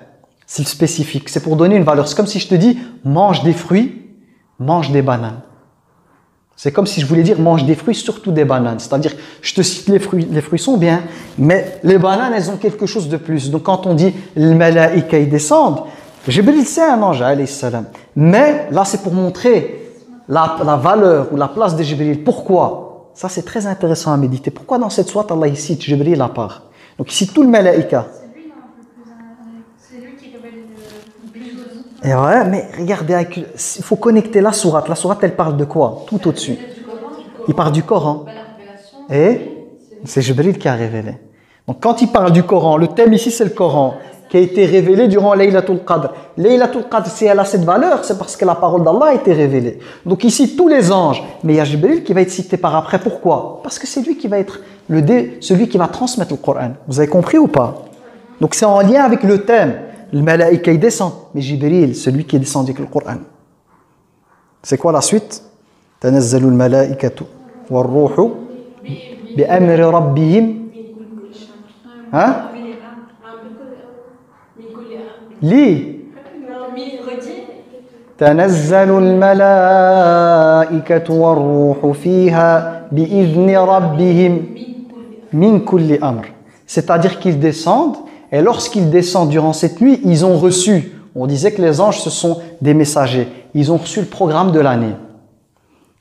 [SPEAKER 1] C'est le spécifique. C'est pour donner une valeur. C'est comme si je te dis, mange des fruits, mange des bananes. C'est comme si je voulais dire, mange des fruits, surtout des bananes. C'est-à-dire, je te cite les fruits sont bien, mais les bananes, elles ont quelque chose de plus. Donc, quand on dit, les malaïka, ils descendent, Jibril, c'est un ange, alayhi salam. Mais, là, c'est pour montrer la valeur ou la place de Jibril. Pourquoi? Ça, c'est très intéressant à méditer. Pourquoi dans cette sourate, Allah, il cite Jibril à part? Donc, il cite tout le malaïka.
[SPEAKER 2] C'est lui qui révèle le plus.
[SPEAKER 1] Et ouais, mais regardez, il faut connecter la sourate. La sourate, elle parle de quoi? Tout au-dessus. Il parle du Coran. Et c'est Jibril qui a révélé. Donc quand il parle du Coran, le thème ici c'est le Coran, qui a été révélé durant Laylatul Qadr. Laylatul Qadr, si elle a cette valeur, c'est parce que la parole d'Allah a été révélée. Donc ici, tous les anges, mais il y a Jibril qui va être cité par après. Pourquoi? Parce que c'est lui qui va être celui qui va transmettre le Coran. Vous avez compris ou pas? Donc c'est en lien avec le thème. Le malaïka, il descend. Mais Jibril, celui qui est descendu avec le Coran. C'est quoi la suite? Tanazzalul malaikatu war-ruhu bi'amri rabbihim. Hein? Li. Tanazzalul malaikatu war-ruhu fiha bi'izni rabbihim min kulli amr. C'est-à-dire qu'ils descendent. Et lorsqu'ils descendent durant cette nuit, ils ont reçu, on disait que les anges, ce sont des messagers, ils ont reçu le programme de l'année.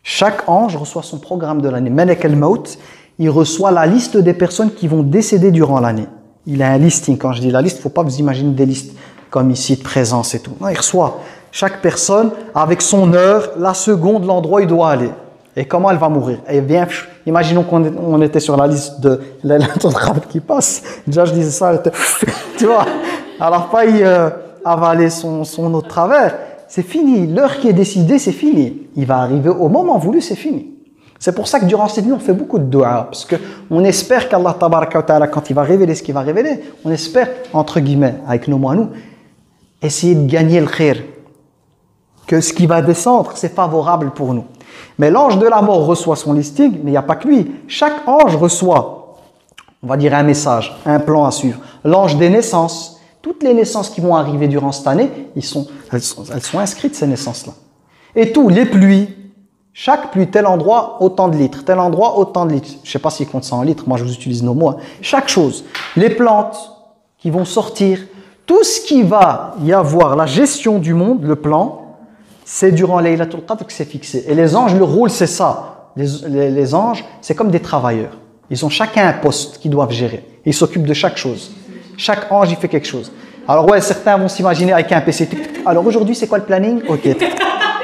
[SPEAKER 1] Chaque ange reçoit son programme de l'année. Malak al-Maut, il reçoit la liste des personnes qui vont décéder durant l'année. Il a un listing. Quand je dis la liste, il ne faut pas vous imaginer des listes comme ici de présence et tout. Non, il reçoit chaque personne avec son heure, la seconde, l'endroit où il doit aller. Et comment elle va mourir? Et bien, imaginons qu'on était sur la liste de Laylatul Qadr qui passe. Déjà, je disais ça, elle était, tu vois, elle a failli avaler son autre travers. C'est fini. L'heure qui est décidée, c'est fini. Il va arriver au moment voulu, c'est fini. C'est pour ça que durant cette nuit, on fait beaucoup de dua. Parce qu'on espère qu'Allah, tabaraka wa ta'ala, quand il va révéler ce qu'il va révéler, on espère, entre guillemets, avec nos mots à nous, essayer de gagner le khir. Que ce qui va descendre, c'est favorable pour nous. Mais l'ange de la mort reçoit son listing, mais il n'y a pas que lui. Chaque ange reçoit, on va dire, un message, un plan à suivre. L'ange des naissances, toutes les naissances qui vont arriver durant cette année, elles sont inscrites, ces naissances-là. Et tout, les pluies, chaque pluie, tel endroit, autant de litres, tel endroit, autant de litres. Je ne sais pas s'ils comptent ça en litres, moi je vous utilise nos mots. Hein. Chaque chose, les plantes qui vont sortir, tout ce qui va y avoir, la gestion du monde, le plan, c'est durant Laylatul Qadr que c'est fixé. Et les anges, leur rôle, c'est ça. Les anges, c'est comme des travailleurs. Ils ont chacun un poste qu'ils doivent gérer. Ils s'occupent de chaque chose. Chaque ange, il fait quelque chose. Alors ouais, certains vont s'imaginer avec un PC. Alors aujourd'hui, c'est quoi le planning? Ok,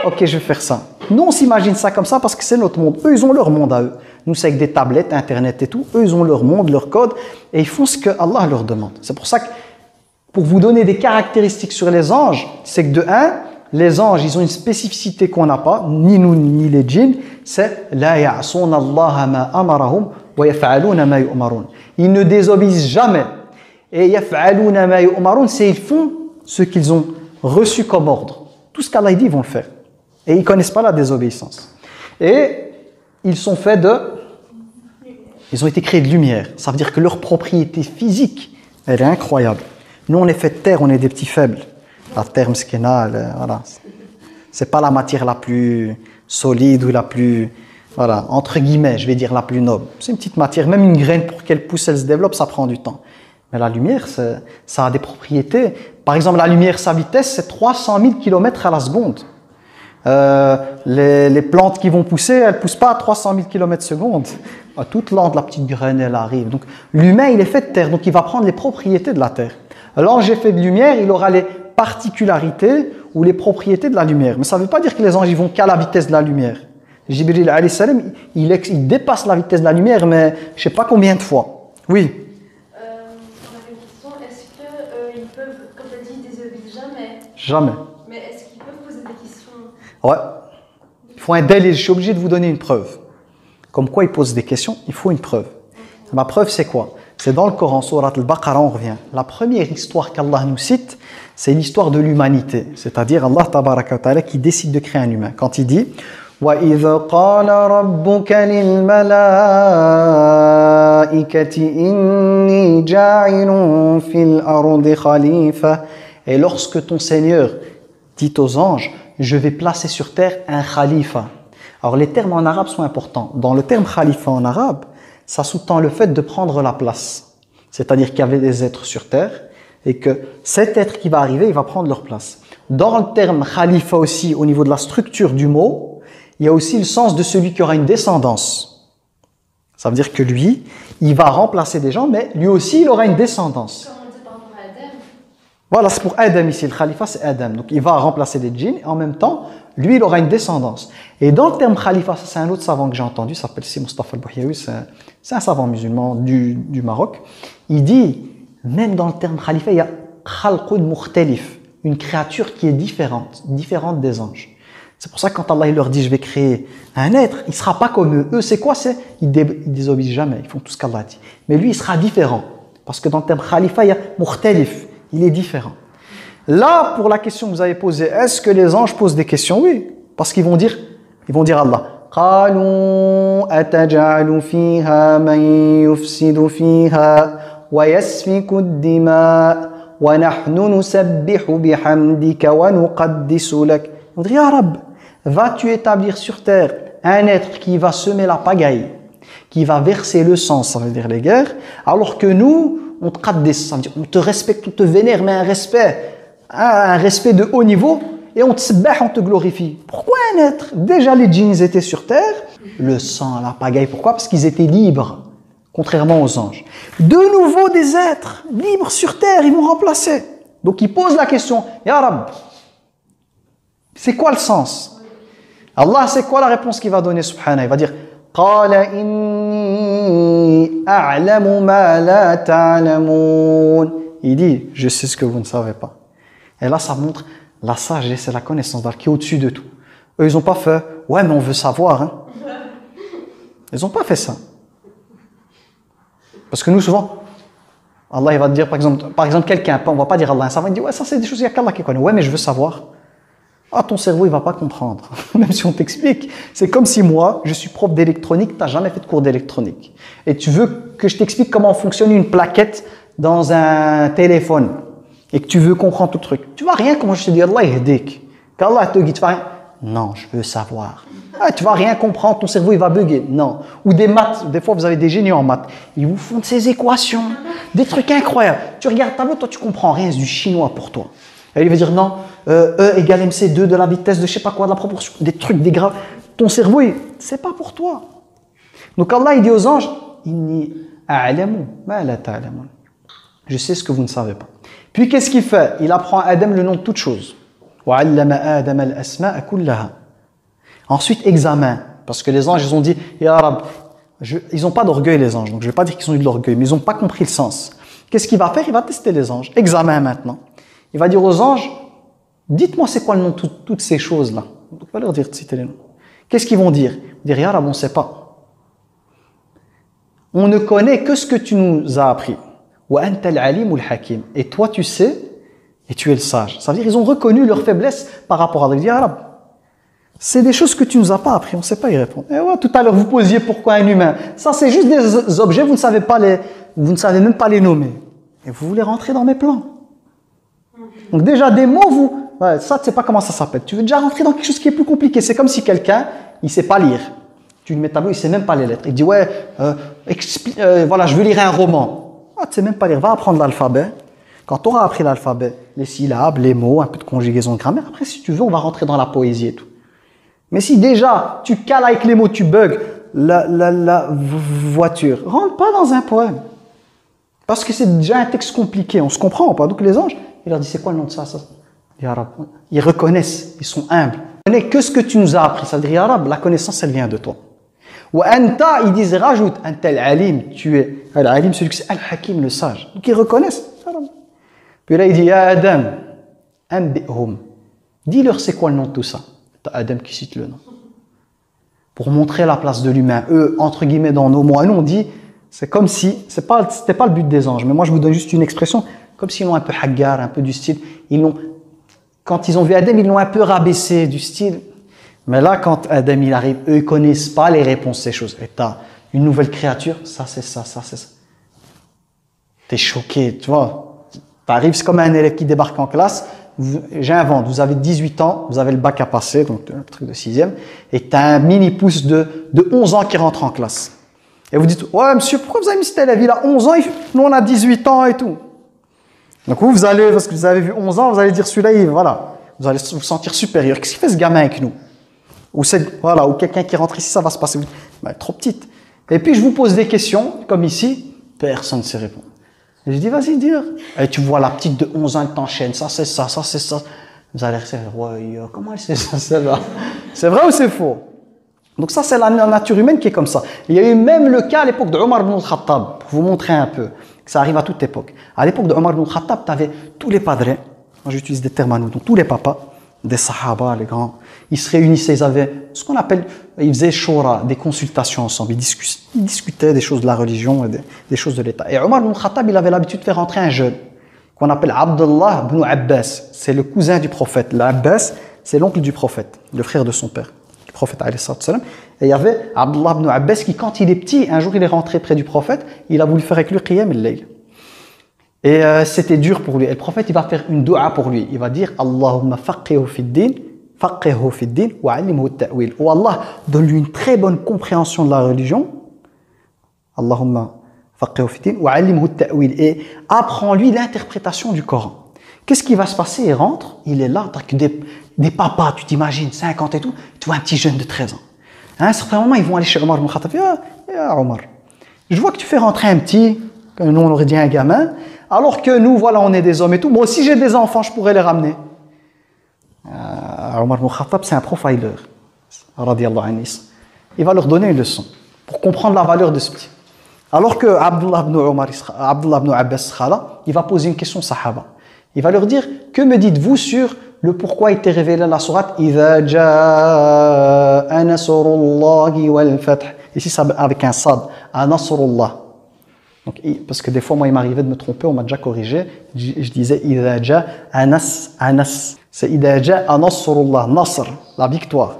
[SPEAKER 1] ok, je vais faire ça. Nous, on s'imagine ça comme ça parce que c'est notre monde. Eux, ils ont leur monde à eux. Nous, c'est avec des tablettes, Internet et tout. Eux, ils ont leur monde, leur code. Et ils font ce que Allah leur demande. C'est pour ça que, pour vous donner des caractéristiques sur les anges, c'est que de un, les anges, ils ont une spécificité qu'on n'a pas, ni nous, ni les djinns, c'est « La ya'asuna Allah ma amarahum wa yaf'aluna ma yu'marun » Ils ne désobéissent jamais. Et « yaf'aluna ma yu'marun » c'est ils font ce qu'ils ont reçu comme ordre. Tout ce qu'Allah dit, ils vont le faire. Et ils ne connaissent pas la désobéissance. Et ils sont faits de... Ils ont été créés de lumière. Ça veut dire que leur propriété physique, elle est incroyable. Nous, on est fait de terre, on est des petits faibles. La terre mskena, voilà. C'est pas la matière la plus solide ou la plus, voilà, entre guillemets, je vais dire la plus noble. C'est une petite matière, même une graine pour qu'elle pousse, elle se développe, ça prend du temps. Mais la lumière, ça a des propriétés. Par exemple, la lumière, sa vitesse, c'est 300 000 km à la seconde. Les plantes qui vont pousser, elles ne poussent pas à 300 000 km/s. Toute lente, la petite graine, elle arrive. Donc, l'humain, il est fait de terre, donc il va prendre les propriétés de la terre. L'ange est fait de lumière, il aura les particularités ou les propriétés de la lumière. Mais ça ne veut pas dire que les anges ils vont qu'à la vitesse de la lumière. Jibril alayhi salam, il dépasse la vitesse de la lumière, mais je ne sais pas combien de fois. Oui.
[SPEAKER 2] On avait une question. Est-ce qu'ils peuvent, comme tu as dit, ils désobéissent jamais?
[SPEAKER 1] Jamais.
[SPEAKER 2] Mais est-ce qu'ils peuvent poser des questions?
[SPEAKER 1] Ouais. Il faut un délai. Je suis obligé de vous donner une preuve. Comme quoi ils posent des questions, il faut une preuve. Ma preuve, c'est quoi? C'est dans le Coran, Surat al-Baqarah, on revient. La première histoire qu'Allah nous cite, c'est l'histoire de l'humanité. C'est-à-dire Allah tabaraka wa ta'ala qui décide de créer un humain. Quand il dit وَإِذَا قَالَ رَبُّكَ لِلْمَلَائِكَةِ إِنِّي جَاعِلٌ فِي الْأَرْضِ خَلِيفَةً. Et lorsque ton Seigneur dit aux anges, je vais placer sur terre un khalifa. Alors les termes en arabe sont importants. Dans le terme khalifa en arabe, ça sous-tend le fait de prendre la place. C'est-à-dire qu'il y avait des êtres sur terre et que cet être qui va arriver, il va prendre leur place. Dans le terme khalifa aussi, au niveau de la structure du mot, il y a aussi le sens de celui qui aura une descendance. Ça veut dire que lui, il va remplacer des gens, mais lui aussi, il aura une descendance.
[SPEAKER 2] Comme on dit par rapport à Adam.
[SPEAKER 1] Voilà, c'est pour Adam ici. Le khalifa, c'est Adam. Donc, il va remplacer des djinns et en même temps, lui, il aura une descendance. Et dans le terme khalifa, ça, c'est un autre savant que j'ai entendu, il s'appelle ici Mustafa al-Bouhiaoui, c'est un savant musulman du Maroc. Il dit, même dans le terme khalifa, il y a khalqun mukhtalif, une créature qui est différente des anges. C'est pour ça que quand Allah il leur dit, je vais créer un être, il ne sera pas comme eux. Eux, c'est quoi? Ils désobéissent jamais, ils font tout ce qu'Allah dit. Mais lui, il sera différent. Parce que dans le terme khalifa, il y a mukhtalif, il est différent. Là, pour la question que vous avez posée, est-ce que les anges posent des questions? Oui, parce qu'ils vont dire Allah. قالوا أتجعل فيها من يفسد فيها ويسفك الدماء ونحن نسبح بحمدك ونقدس لك. Ils vont dire, Ya Rab, vas-tu établir sur terre un être qui va semer la pagaille, qui va verser le sang, ça veut dire les guerres, alors que nous, on te qaddis, ça veut dire on te respecte, on te vénère, mais un respect de haut niveau, et on te sabah, on te glorifie. Pourquoi un être? Déjà les djinns étaient sur terre, le sang, la pagaille, pourquoi? Parce qu'ils étaient libres, contrairement aux anges. De nouveau des êtres libres sur terre, ils vont remplacer. Donc ils posent la question, Ya Rab, c'est quoi le sens? Allah, c'est quoi la réponse qu'il va donner, subhanahu? Il va dire قال إني أعلم ما لا تعلمون. Il dit, je sais ce que vous ne savez pas. Et là, ça montre la sagesse et la connaissance d'Allah qui est au-dessus de tout. Eux, ils n'ont pas fait, ouais, mais on veut savoir. Hein. Ils n'ont pas fait ça. Parce que nous, souvent, Allah, il va te dire, par exemple quelqu'un, on ne va pas dire Allah, ça va dire, ouais, ça c'est des choses, il n'y a qu'Allah qui connaît. Ouais, mais je veux savoir. Ah, ton cerveau, il ne va pas comprendre. Même si on t'explique. C'est comme si moi, je suis prof d'électronique, tu n'as jamais fait de cours d'électronique. Et tu veux que je t'explique comment fonctionne une plaquette dans un téléphone. Et que tu veux comprendre tout le truc. Tu ne vas rien, comment je te dis, Allah yahdik. Qu'Allah te guide, tu vas rien. Non, je veux savoir. Ah, tu ne vas rien comprendre, ton cerveau, il va bugger. Non. Ou des maths, des fois, vous avez des génies en maths. Ils vous font de ces équations. Des trucs incroyables. Tu regardes ta tableau, toi, tu comprends rien, c'est du chinois pour toi. Et il va dire non, E égale MC2 de la vitesse de je sais pas quoi, de la proportion, des trucs, des graves. Ton cerveau, c'est pas pour toi. Donc Allah, il dit aux anges, inni a'lamu ma la ta'lamun. Je sais ce que vous ne savez pas. Puis qu'est-ce qu'il fait? Il apprend à Adam le nom de toutes choses. Wa 'allama Adam al-asma'a kullaha. Ensuite, examen. Parce que les anges, ils ont dit, Ya Rab, ils n'ont pas d'orgueil, les anges. Donc je ne vais pas dire qu'ils ont eu de l'orgueil, mais ils n'ont pas compris le sens. Qu'est-ce qu'il va faire? Il va tester les anges. Examen maintenant. Il va dire aux anges, dites-moi c'est quoi le nom de toutes ces choses-là. On ne peut pas leur dire de citer les noms. Qu'est-ce qu'ils vont dire? Ils vont dire, Ya Rab, on ne sait pas. On ne connaît que ce que tu nous as appris. Wa anta al-alimul hakim. Et toi, tu sais, et tu es le sage. Ça veut dire qu'ils ont reconnu leur faiblesse par rapport à Allah. Ils disent, Ya Rab, c'est des choses que tu ne nous as pas appris, on ne sait pas y répondre. Et ouais, tout à l'heure, vous posiez pourquoi un humain. Ça, c'est juste des objets, vous ne savez même pas les nommer. Et vous voulez rentrer dans mes plans. Donc déjà, des mots, ouais, ça, tu ne sais pas comment ça s'appelle. Tu veux déjà rentrer dans quelque chose qui est plus compliqué. C'est comme si quelqu'un, il ne sait pas lire. Tu lui mets tableau, il ne sait même pas les lettres. Il dit, ouais, voilà, je veux lire un roman. Ah, tu ne sais même pas lire, va apprendre l'alphabet. Quand tu auras appris l'alphabet, les syllabes, les mots, un peu de conjugaison, de grammaire, après, si tu veux, on va rentrer dans la poésie et tout. Mais si déjà, tu cales avec les mots, tu bugs la voiture, rentre pas dans un poème. Parce que c'est déjà un texte compliqué, on se comprend pas. Donc les anges, il leur dit, c'est quoi le nom de ça? Ils reconnaissent, ils sont humbles. Ce n'est que ce que tu nous as appris. Ça veut dire, Ya Rab, la connaissance, elle vient de toi. Wa anta, ils disent, rajoute, anta al-alim, tu es al-alim, celui qui c'est al-hakim, le sage. Donc ils reconnaissent. Puis là, il dit, Ya Adam, anbi'hum. Dis-leur c'est quoi le nom de tout ça. Adam qui cite le nom. Pour montrer la place de l'humain. Eux, entre guillemets, dans nos mots, nous on dit, c'est comme si, c'était pas le but des anges, mais moi je vous donne juste une expression, comme s'ils l'ont un peu hagar, un peu du style, quand ils ont vu Adam, ils l'ont un peu rabaissé, du style, mais là, quand Adam il arrive, eux ils connaissent pas les réponses, ces choses. Et t'as une nouvelle créature, ça c'est ça, ça c'est ça. T'es choqué, tu vois. T'arrives, c'est comme un élève qui débarque en classe. J'invente, vous avez 18 ans, vous avez le bac à passer, donc le truc de 6e, et tu as un mini-pouce de 11 ans qui rentre en classe. Et vous dites, ouais monsieur, pourquoi vous avez mis cet élève? Il a 11 ans, nous on a 18 ans et tout. Donc vous allez, parce que vous avez vu 11 ans, vous allez dire celui-là, voilà, vous allez vous sentir supérieur. Qu'est-ce qu'il fait ce gamin avec nous? Ou quelqu'un qui rentre ici, ça va se passer. Ben, trop petite. Et puis je vous pose des questions, comme ici, personne ne sait répondre. Et je dis, vas-y, dis-leur. Et tu vois la petite de 11 ans, elle t'enchaîne, ça c'est ça, ça c'est ça. Vous allez rester, ouais, comment elle sait ça, celle-là? C'est vrai ou c'est faux? Donc ça, c'est la nature humaine qui est comme ça. Il y a eu même le cas à l'époque de Omar ibn al-Khattab, pour vous montrer un peu, que ça arrive à toute époque. À l'époque de Omar ibn al-Khattab, tu avais tous les padres, moi j'utilise des termes à nous, donc tous les papas, des sahaba, les grands, ils se réunissaient, ils avaient ce qu'on appelle, ils faisaient shura, des consultations ensemble, ils discutaient des choses de la religion et des choses de l'État. Et Omar ibn Khattab, il avait l'habitude de faire entrer un jeune, qu'on appelle Abdullah ibn Abbas, c'est le cousin du prophète. L'Abbas, c'est l'oncle du prophète, le frère de son père, du prophète alayhi salam. Et il y avait Abdullah ibn Abbas qui, quand il est petit, un jour il est rentré près du prophète, il a voulu faire avec lui qiyam al-layl. Et c'était dur pour lui. Et le prophète, il va faire une dua pour lui. Il va dire Allahumma faqihu fid-din, faqihu fid-din wa 'allimhu at-ta'wil. Oh Allah, donne-lui une très bonne compréhension de la religion. Allahumma faqihu fid-din wa 'allimhu at-ta'wil. Et apprends-lui l'interprétation du Coran. Qu'est-ce qui va se passer? Il rentre, il est là, t'as que des papas, tu t'imagines, 50 et tout. Tu vois un petit jeune de 13 ans. À un certain moment, ils vont aller chez Omar ibn Khattab. Ah, Omar, je vois que tu fais rentrer un petit, comme nous on aurait dit un gamin. Alors que nous, voilà, on est des hommes et tout. Moi aussi, j'ai des enfants, je pourrais les ramener. Omar ibn Khattab, c'est un profiler. radiyallahu anhu, il va leur donner une leçon pour comprendre la valeur de ce petit. Alors que Abdullah ibn Abbas sera là, il va poser une question aux Sahaba. Il va leur dire, que me dites-vous sur le pourquoi était révélé la sourate Idha ja'a nasrullahi wal fath. Ici, ça avec un sad, Nasrullah. Donc, parce que des fois, moi, il m'arrivait de me tromper, on m'a déjà corrigé. Je disais Idha ja'a Anas. C'est Idha ja'a nasrullah, Nasr, la victoire.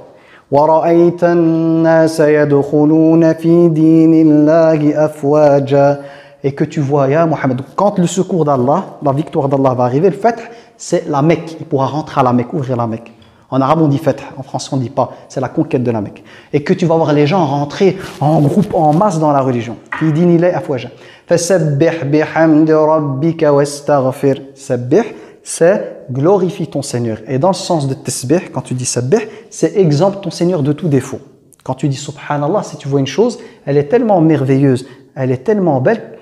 [SPEAKER 1] وَرَأَيْتَ النَّاسَ يَدْخُلُونَ فِي دِينِ اللَّهِ أَفْوَاجًا. Et que tu vois, ya Mohammed, quand le secours d'Allah, la victoire d'Allah va arriver, le fath, c'est la Mecque. Il pourra rentrer à la Mecque, ouvrir la Mecque. En arabe, on dit fath, en français, on ne dit pas. C'est la conquête de la Mecque. Et que tu vas voir les gens rentrer en groupe, en masse dans la religion. فِي دِينِ اللَّهِ أَفْوَاجًا. فَسَبِّحْ بِحَمْدِ رَبِّكَ وَاسْتَغْفِرْ. Sabbih, c'est glorifie ton Seigneur. Et dans le sens de tasbih, quand tu dis sabbih, c'est exempte ton Seigneur de tout défaut. Quand tu dis subhanallah, si tu vois une chose, elle est tellement merveilleuse, elle est tellement belle,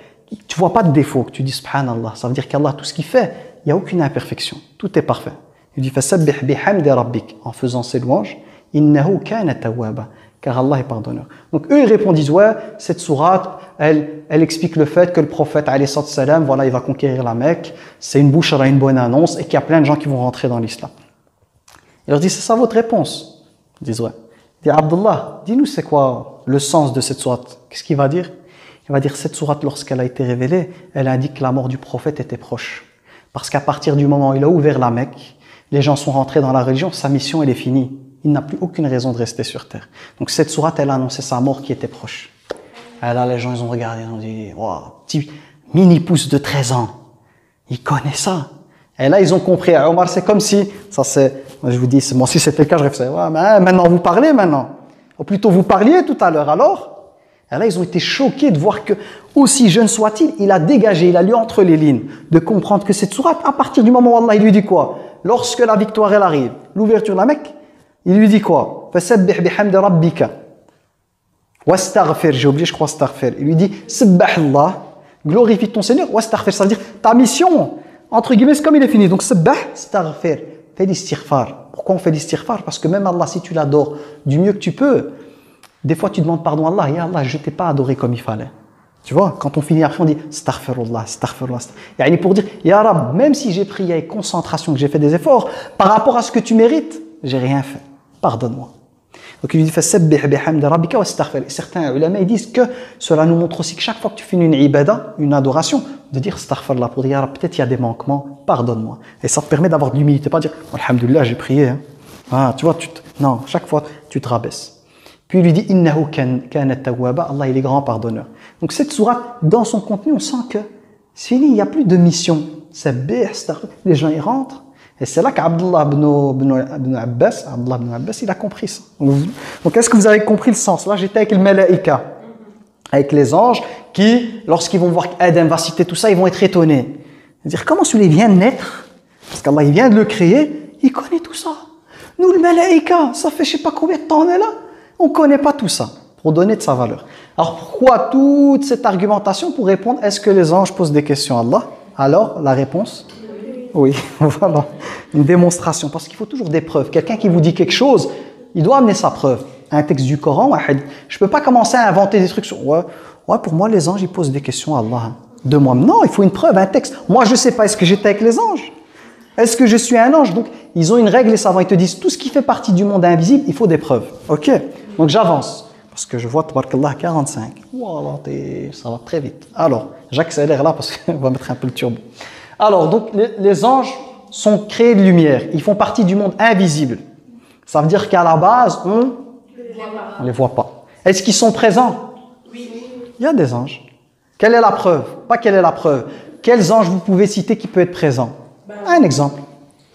[SPEAKER 1] tu vois pas de défaut, que tu dis subhanallah. Ça veut dire qu'Allah, tout ce qu'il fait, il n'y a aucune imperfection. Tout est parfait. Il dit fasabbih bihamdi rabbik, en faisant ses louanges, innahu kana tawwaba, car Allah est pardonneur. Donc eux, ils répondent, disent, ouais, cette sourate, elle explique le fait que le prophète, alayhi salam, voilà, il va conquérir la Mecque, c'est une bouchara, une bonne annonce, et qu'il y a plein de gens qui vont rentrer dans l'islam. Il leur dit, c'est ça votre réponse? Ils disent, ouais. Il dit, Abdullah, dis-nous c'est quoi le sens de cette sourate? Qu'est-ce qu'il va dire? Il va dire, cette sourate, lorsqu'elle a été révélée, elle indique que la mort du prophète était proche. Parce qu'à partir du moment où il a ouvert la Mecque, les gens sont rentrés dans la religion, sa mission, elle est finie. Il n'a plus aucune raison de rester sur terre. Donc cette sourate, elle a annoncé sa mort qui était proche. Et là, les gens, ils ont regardé, ils ont dit, wow, petit mini-pouce de 13 ans, il connaît ça. Et là, ils ont compris. Omar, c'est comme si, ça c'est, je vous dis, moi si c'était le cas, je réfléchissais, ouais, mais maintenant vous parlez maintenant. Ou plutôt vous parliez tout à l'heure, alors. Et là, ils ont été choqués de voir que, aussi jeune soit-il, il a dégagé, il a lu entre les lignes, de comprendre que cette sourate, à partir du moment où Allah, il lui dit quoi? Lorsque la victoire, elle arrive, l'ouverture de la Mecque, il lui dit quoi? Fasabbih bihamdi rabbika. Wastaghfir, j'ai oublié, je crois, astaghfir. Il lui dit, Sabbah, glorifie ton Seigneur, wastaghfir, ça veut dire ta mission, entre guillemets, c'est comme il est fini. Donc, Sabbah, astaghfir, fais l'istighfar. Pourquoi on fait l'istighfar? Parce que même Allah, si tu l'adores du mieux que tu peux, des fois tu demandes pardon à Allah, ya Allah, je ne t'ai pas adoré comme il fallait. Tu vois, quand on finit après, on dit astaghfirullah, astaghfirullah. Yani pour dire, ya Rab, même si j'ai prié avec concentration, que j'ai fait des efforts, par rapport à ce que tu mérites, j'ai rien fait. Pardonne-moi. Donc il lui dit fasabbih bihamdi rabbika wastaghfir. Certains ulama ils disent que cela nous montre aussi que chaque fois que tu fais une ibada, une adoration, de dire astaghfirullah pour dire peut-être il y a des manquements, pardonne-moi. Et ça te permet d'avoir de l'humilité, pas dire alhamdulillah j'ai prié. Hein. Ah, tu vois, non, chaque fois tu te rabaisses. Puis il lui dit innahu kana tawwaba, Allah il est grand pardonneur. Donc cette sourate, dans son contenu, on sent que c'est fini, il n'y a plus de mission. Sabbih, astaghfir, les gens y rentrent. Et c'est là qu'Abdullah ibn Abbas, il a compris ça. Donc est-ce que vous avez compris le sens? Là, j'étais avec le malaïka, avec les anges, qui, lorsqu'ils vont voir qu'Adam va citer tout ça, ils vont être étonnés. Ils vont dire, comment celui-là vient de naître? Parce qu'Allah, il vient de le créer, il connaît tout ça. Nous, le malaïka, ça fait je sais pas combien de temps on est là, on connaît pas tout ça, pour donner de sa valeur. Alors pourquoi toute cette argumentation pour répondre, est-ce que les anges posent des questions à Allah? Alors, la réponse? Oui, voilà, une démonstration, parce qu'il faut toujours des preuves. Quelqu'un qui vous dit quelque chose, il doit amener sa preuve. Un texte du Coran, un hadith. Je ne peux pas commencer à inventer des trucs sur... Ouais, pour moi, les anges, ils posent des questions à Allah. De moi. Non, il faut une preuve, un texte. Moi, je ne sais pas, est-ce que j'étais avec les anges? Est-ce que je suis un ange? Donc, ils ont une règle, les savants, ils te disent, tout ce qui fait partie du monde invisible, il faut des preuves. Ok? Donc, j'avance. Parce que je vois, tabarakallah, 45. Voilà, ça va très vite. Alors, j'accélère là, parce qu'on va mettre un peu le turbo. Alors, donc, les anges sont créés de lumière. Ils font partie du monde invisible. Ça veut dire qu'à la base, on ne les voit pas. Est-ce qu'ils sont présents? Oui. Il y a des anges. Quelle est la preuve? Pas quelle est la preuve. Quels anges vous pouvez citer qui peut être présent? Un exemple.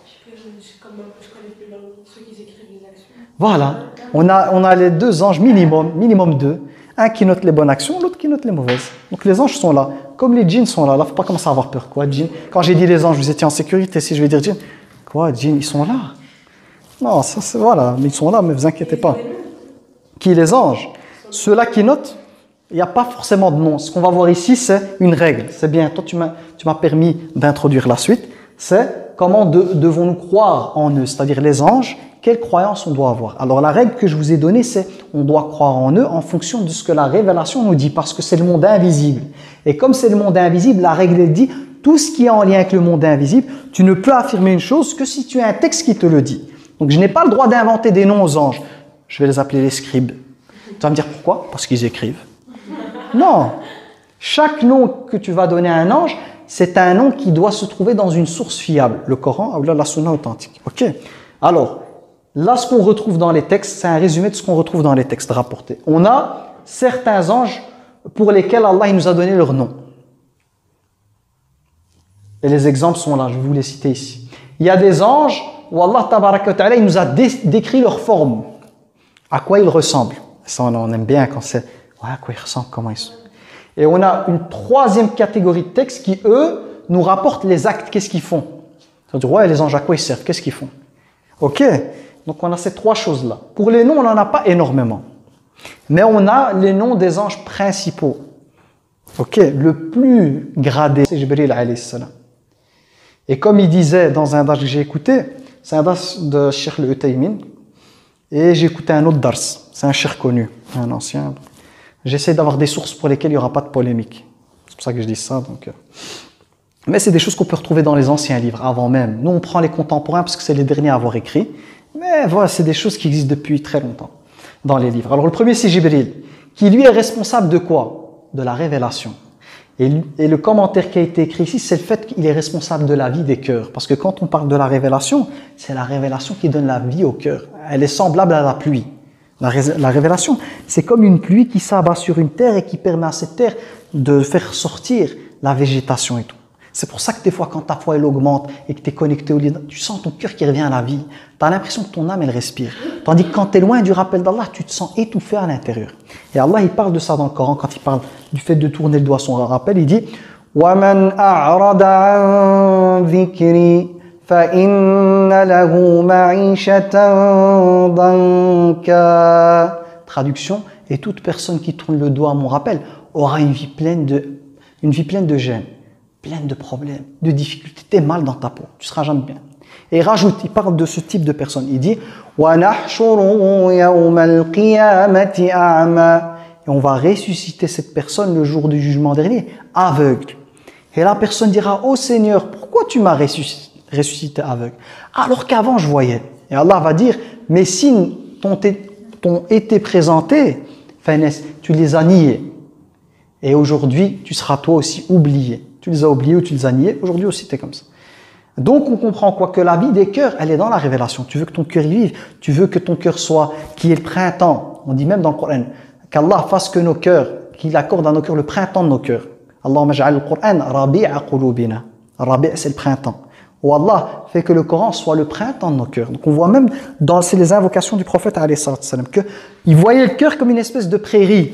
[SPEAKER 2] Je connais plus ceux qui écrivent les actions.
[SPEAKER 1] Voilà. On a les deux anges minimum deux. Un qui note les bonnes actions, l'autre qui note les mauvaises. Donc les anges sont là. Comme les djinns sont là. Là, il ne faut pas commencer à avoir peur. Quoi, djinns? Quand j'ai dit les anges, vous étiez en sécurité. Si je vais dire djinns, quoi, djinns, ils sont là. Non, ça c'est voilà. Mais ils sont là, mais ne vous inquiétez pas. Qui les anges? Ceux-là qui notent, il n'y a pas forcément de nom. Ce qu'on va voir ici, c'est une règle. C'est bien. Toi, tu m'as permis d'introduire la suite. C'est comment devons-nous croire en eux. C'est-à-dire les anges quelle croyance on doit avoir. Alors la règle que je vous ai donnée, c'est on doit croire en eux en fonction de ce que la révélation nous dit, parce que c'est le monde invisible. Et comme c'est le monde invisible, la règle elle dit, tout ce qui est en lien avec le monde invisible, tu ne peux affirmer une chose que si tu as un texte qui te le dit. Donc je n'ai pas le droit d'inventer des noms aux anges. Je vais les appeler les scribes. Tu vas me dire pourquoi? Parce qu'ils écrivent. Non. Chaque nom que tu vas donner à un ange, c'est un nom qui doit se trouver dans une source fiable. Le Coran ou la Sunna authentique. Ok. Alors, là, ce qu'on retrouve dans les textes, c'est un résumé de ce qu'on retrouve dans les textes rapportés. On a certains anges pour lesquels Allah il nous a donné leur nom. Et les exemples sont là, je vais vous les citer ici. Il y a des anges où Allah tabaraka wa ta'ala, il nous a décrit leur forme. À quoi ils ressemblent. Ça, on aime bien quand c'est... Ouais, à quoi ils ressemblent, comment ils sont. Et on a une troisième catégorie de textes qui, eux, nous rapportent les actes. Qu'est-ce qu'ils font? C'est-à-dire, ouais, les anges, à quoi ils servent? Qu'est-ce qu'ils font? Ok. Donc, on a ces trois choses-là. Pour les noms, on n'en a pas énormément. Mais on a les noms des anges principaux. Ok. Le plus gradé, c'est Jibril alayhi salam. Et comme il disait dans un dars que j'ai écouté, c'est un dars de Cheikh al-Utaymin, et j'ai écouté un autre dars, c'est un cheikh connu, un ancien. J'essaie d'avoir des sources pour lesquelles il n'y aura pas de polémique. C'est pour ça que je dis ça. Donc. Mais c'est des choses qu'on peut retrouver dans les anciens livres, avant même. Nous, on prend les contemporains parce que c'est les derniers à avoir écrit. Mais voilà, c'est des choses qui existent depuis très longtemps dans les livres. Alors le premier, c'est Jibril, qui lui est responsable de quoi? De la révélation. Et le commentaire qui a été écrit ici, c'est le fait qu'il est responsable de la vie des cœurs. Parce que quand on parle de la révélation, c'est la révélation qui donne la vie au cœur. Elle est semblable à la pluie. La révélation, c'est comme une pluie qui s'abat sur une terre et qui permet à cette terre de faire sortir la végétation et tout. C'est pour ça que des fois, quand ta foi elle augmente et que tu es connecté au lit, tu sens ton cœur qui revient à la vie. Tu as l'impression que ton âme, elle respire. Tandis que quand tu es loin du rappel d'Allah, tu te sens étouffé à l'intérieur. Et Allah, il parle de ça dans le Coran, quand il parle du fait de tourner le doigt à son rappel, il dit « وَمَنْ أَعْرَضَ عَنْ ذِكْرِي فَإِنَّ لَهُ مَعِيشَةً ضَنْكًا » Traduction, et toute personne qui tourne le doigt à mon rappel aura une vie pleine de gêne, pleine de problèmes, de difficultés. T'es mal dans ta peau, tu seras jamais bien. Et il rajoute, il parle de ce type de personne. Il dit وَنَحْشُرُهُ يَوْمَ الْقِيَامَةِ أَعْمَى. Et on va ressusciter cette personne le jour du jugement dernier, aveugle. Et la personne dira, oh Seigneur, pourquoi tu m'as ressuscité aveugle? Alors qu'avant je voyais. Et Allah va dire, mes signes t'ont été présentés, tu les as niés. Et aujourd'hui, tu seras toi aussi oublié. Tu les as oubliés ou tu les as niés. Aujourd'hui aussi, tu es comme ça. Donc, on comprend quoi? Que la vie des cœurs, elle est dans la révélation. Tu veux que ton cœur y vive. Tu veux que ton cœur soit, qui est le printemps. On dit même dans le Coran, qu'Allah fasse que nos cœurs, qu'il accorde à nos cœurs le printemps de nos cœurs. Allahumma ja'al al-Qur'an rabi'a qulubina. Rabi' c'est le printemps. Ou Allah fait que le Coran soit le printemps de nos cœurs. Donc on voit même dans les invocations du prophète alayhi salam que il voyait le cœur comme une espèce de prairie